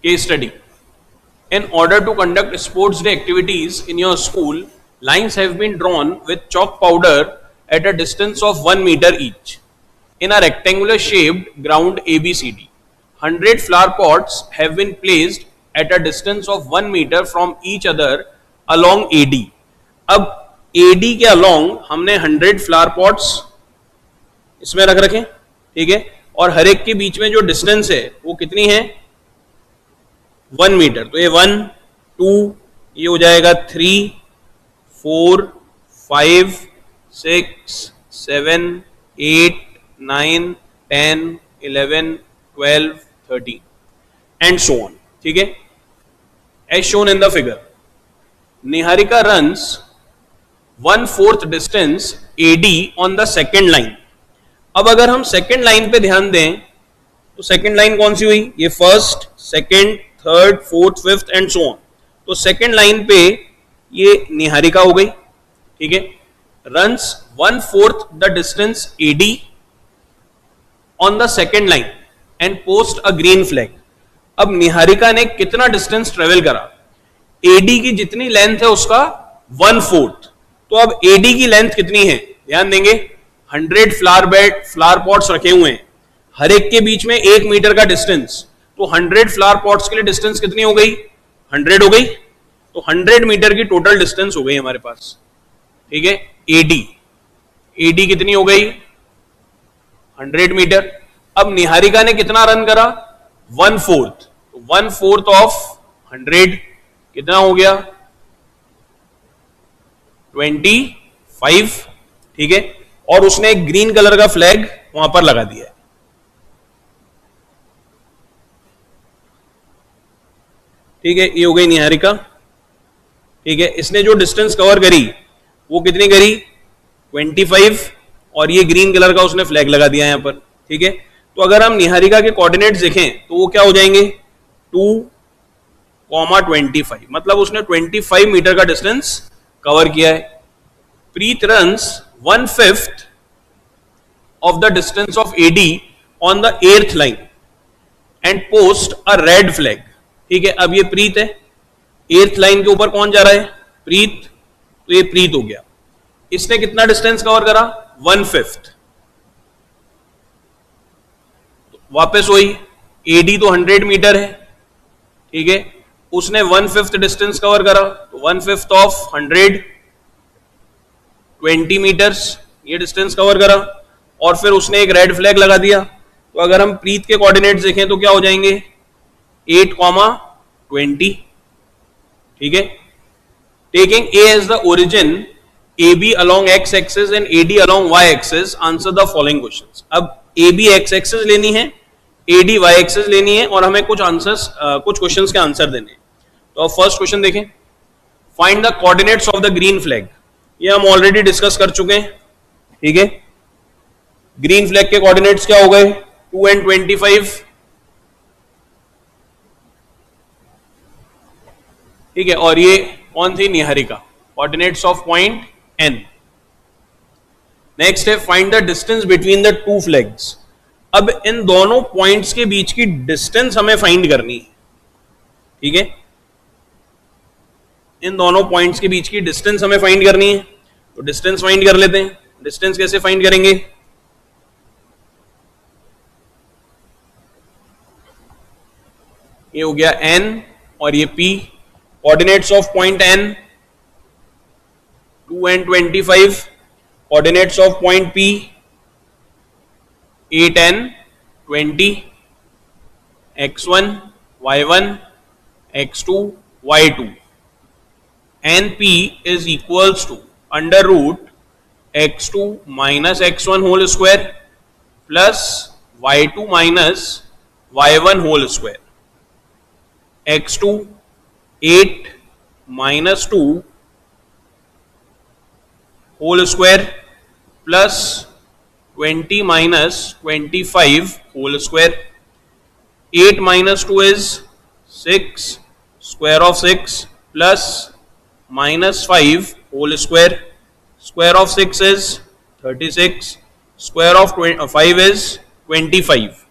A: case study. In order to conduct sports day activities in your school, lines have been drawn with chalk powder at a distance of 1 meter each in a rectangular shaped ground ABCD. 100 flower pots have been placed at a distance of 1 meter from each other along AD. अब AD के along हमने 100 flower pots इसमें रख रखे, ठीक है, और हर एक के बीच में जो डिस्टेंस है वो कितनी है, 1 मीटर। तो ये 1 2, ये हो जाएगा 3 4 5 6 7 8 9 10 11 12 13 एंड सो ऑन। ठीक है, as shown in the figure, Niharika runs 1/4 distance AD on the second line. अब अगर हम सेकेंड लाइन पे ध्यान दें तो सेकेंड लाइन कौन सी हुई, ये first second third fourth fifth and so on. तो सेकेंड लाइन पे ये निहारिका हो गई, ठीक है, runs 1/4 the distance AD on the second line and post a green flag. अब निहारिका ने कितना डिस्टेंस ट्रेवल करा? एडी की जितनी लेंथ है उसका 1/4। तो अब एडी की लेंथ कितनी है? ध्यान देंगे, 100 फ्लावर पॉट्स रखे हुए हैं, हर एक के बीच में 1 मीटर का डिस्टेंस। तो 100 फ्लावर पॉट्स के लिए डिस्टेंस कितनी हो गई? 100 हो गई। तो 100 मीटर की टोटल डिस्टेंस हो गई हमारे पास। ठीक है, एडी कितनी हो गई? 100 मीटर। अब निहारिका ने कितना रन करा? 1/4। तो 1/4 ऑफ 100 कितना हो गया? 25। ठीक है, और उसने एक ग्रीन कलर का फ्लैग वहां पर लगा दिया है। ठीक है, ये हो गई निहारिका। ठीक है, इसने जो डिस्टेंस कवर करी वो कितनी करी? 25, और ये ग्रीन कलर का उसने फ्लैग लगा दिया यहां पर। ठीक है, तो अगर हम निहारिका के कोऑर्डिनेट्स देखें तो वो क्या हो जाएंगे? 2,25, मतलब उसने 25 मीटर का डिस्टेंस कवर किया है। प्रीत runs 1/5 of the distance of AD on the 8th line and post a red flag। ठीक है, अब ये प्रीत है, 8th लाइन के ऊपर कौन जा रहा है? प्रीत। तो ये प्रीत हो गया। इसने कितना डिस्टेंस कवर करा? 1/5। वापस वही, एडी तो 100 मीटर है। ठीक है, उसने 1/5 डिस्टेंस कवर करा, तो 1/5 ऑफ 100 20 मीटर्स ये डिस्टेंस कवर करा, और फिर उसने एक रेड फ्लैग लगा दिया। तो अगर हम प्रीत के कोऑर्डिनेट्स देखें तो क्या हो जाएंगे? 8,20। ठीक है, taking A as the origin, A B along X axis and A D along Y axis, answer the following questions. अब ए बी एक्स एक्सिस लेनी है, ए डी वाई एक्सिस लेनी है, और हमें कुछ आंसर्स कुछ क्वेश्चंस के आंसर देने हैं। तो अब फर्स्ट क्वेश्चन देखें, find the coordinates of the green flag. ये हम ऑलरेडी डिस्कस कर चुके हैं। ठीक है, ग्रीन फ्लैग के कोऑर्डिनेट्स क्या हो गए? 2 and 25। ठीक है, और ये कौन थी? Niharika. Coordinates of point N. Next है find the distance between the two flags. अब इन दोनों पॉइंट्स के बीच की डिस्टेंस हमें फाइंड करनी है। ठीक है, इन दोनों पॉइंट्स के बीच की डिस्टेंस हमें फाइंड करनी है। तो डिस्टेंस फाइंड कर लेते हैं। डिस्टेंस कैसे फाइंड करेंगे? ये हो गया n और ये p। Coordinates of point n 2 and 25। Coordinates of point p 8 and 20। x1 y1 x2 y2 and p is equals to under root x2 minus x1 whole square plus y2 minus y1 whole square। x2 8 minus 2 whole square plus 20 minus 25 whole square। 8 minus 2 is 6 square of 6 plus minus 5 whole square। Square of 6 is 36, square of 5 is 25,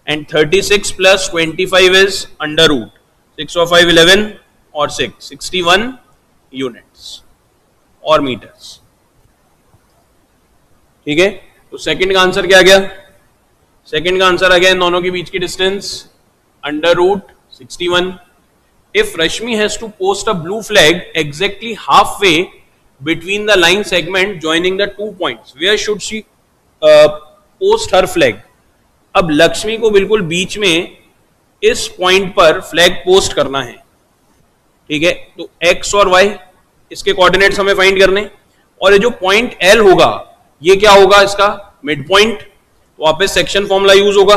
A: and 36 plus 25 is under root 6 of 5 11 और 6 61 units और metres. ठीक है, तो second का answer क्या आ गया? Second का answer आ गया इन दोनों के बीच की distance under root 61। If Rashmi has to post a blue flag exactly halfway between the line segment joining the 2 points, where should she post her flag? अब लक्ष्मी को बिल्कुल बीच में इस पॉइंट पर फ्लैग पोस्ट करना है। ठीक है, तो x और y इसके कोऑर्डिनेट्स हमें फाइंड करने, और ये जो पॉइंट L होगा ये क्या होगा? इसका मिड पॉइंट। तो वापस सेक्शन फॉर्मूला यूज होगा।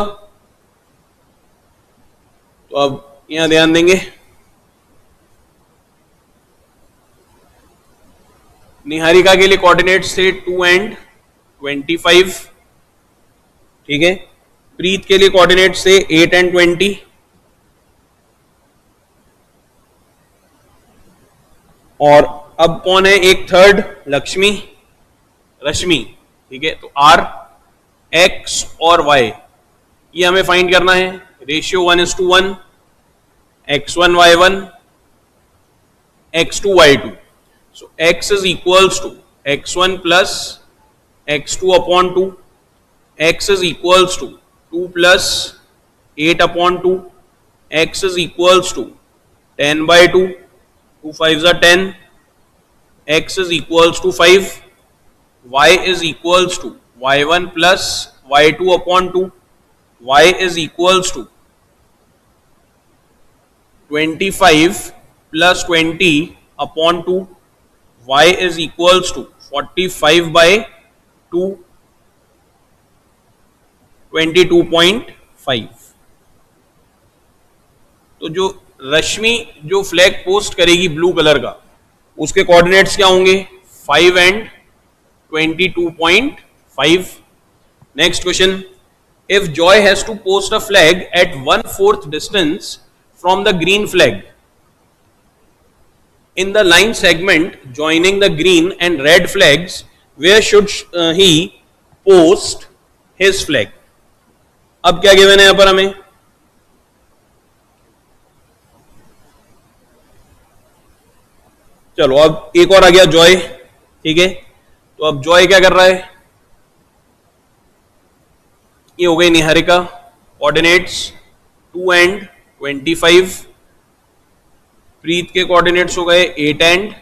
A: तो अब यहां ध्यान देंगे, निहारिका के लिए कोऑर्डिनेट्स थे 2 and 25। ठीक है, प्रीत के लिए कोऑर्डिनेट्स थे 8 and 20। और अब कौन है एक थर्ड? रश्मि। ठीक है, तो R, X और Y ये हमें फाइंड करना है। Ratio 1:1, x1 y1 x2 y2। So x is equals to x1 plus x2 upon 2, x is equals to 2 plus 8 upon 2, x is equals to 10 by 2, 2 5s are 10, x is equals to 5, y is equals to y1 plus y2 upon 2, y is equals to 25 plus 20 upon 2, y is equals to 45 by 2, 22.5। तो जो रश्मि जो flag post करेगी blue colour का, उसके coordinates क्या होंगे? 5 and 22.5। Next question, if Joy has to post a flag at 1/4 distance from the green flag in the line segment joining the green and red flags, where should he post his flag? अब क्या given है यहां पर हमें? चलो अब एक और आ गया जॉय, ठीक है। तो अब जॉय क्या कर रहा है? ये हो गई निहारिका, कोऑर्डिनेट्स 2 एंड 25। प्रीत के कोऑर्डिनेट्स हो गए 8 एंड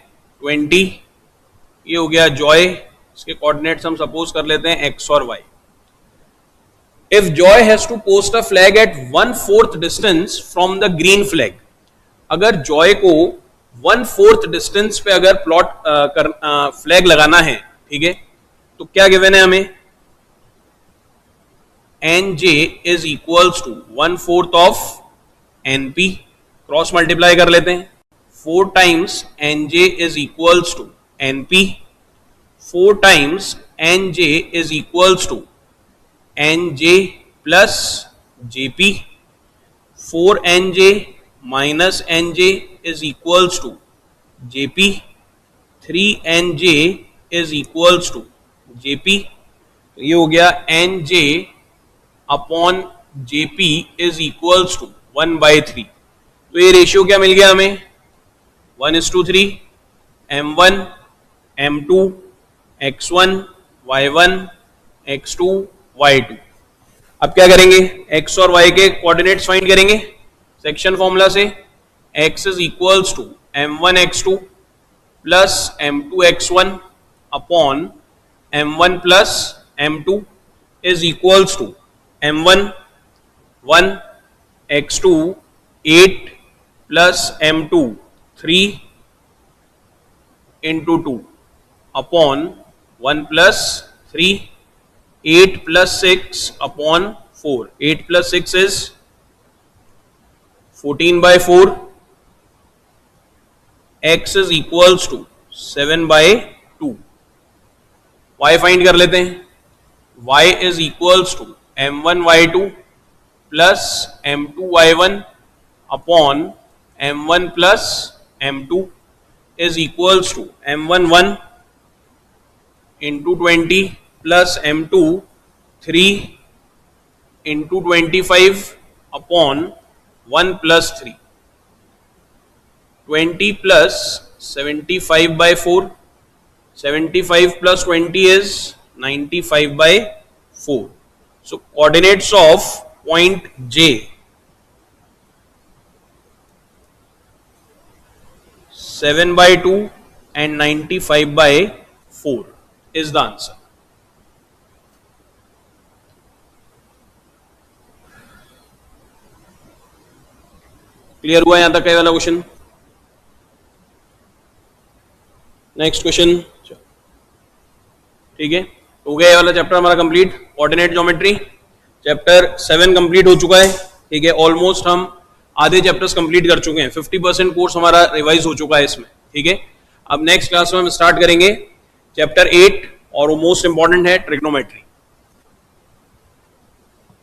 A: 20। ये हो गया जॉय, इसके कोऑर्डिनेट्स हम सपोज कर लेते हैं x और y। If Joy has to post a flag at 1/4 distance from the green flag, अगर जॉय को 1/4 डिस्टेंस पे अगर फ्लैग लगाना है, ठीक है, तो क्या गिवन है हमें? nj is equals to 1/4 of np। Cross multiply कर लेते हैं। 4 times nj is equals to np, 4 times nj is equals to nj plus jp, 4nj minus nj is equals to jp, 3nj is equals to jp। तो ये हो गया nj upon jp is equals to 1/3। तो ये ratio क्या मिल गया हमें? 1:3, m1 m2 x1 y1 x2 y2। अब क्या करेंगे? x और y के कोऑर्डिनेट्स फाइंड करेंगे सेक्शन फॉर्मूला से। x is equals to m1 x2 plus m2 x1 upon m1 plus m2 is equals to m1 1 x2 8 plus m2 3 into 2 upon 1 plus 3, 8 plus 6 upon 4, 8 plus 6 is 14/4, x is equals to 7/2। y find कर लेते हैं। y is equals to m1 y2 plus m2 y1 upon m1 plus m2 is equals to m1 1 into 20 plus m2 3 into 25 upon 1 plus 3, 20 plus 75/4, 75 plus 20 is 95/4। So coordinates of point J 7/2 and 95/4 is the answer। Clear हुआ यहां तक का वाला question? Next question, ठीक है। हो गया ये वाला चैप्टर हमारा complete, coordinate geometry. Chapter 7 complete हो चुका है, ठीक है। ऑलमोस्ट हम आधे चैप्टर्स कंप्लीट कर चुके हैं, 50% कोर्स हमारा रिवाइज हो चुका है इसमें, ठीक है। अब नेक्स्ट क्लास में हम स्टार्ट करेंगे चैप्टर 8 और वो मोस्ट इंपॉर्टेंट है ट्रिग्नोमेट्री।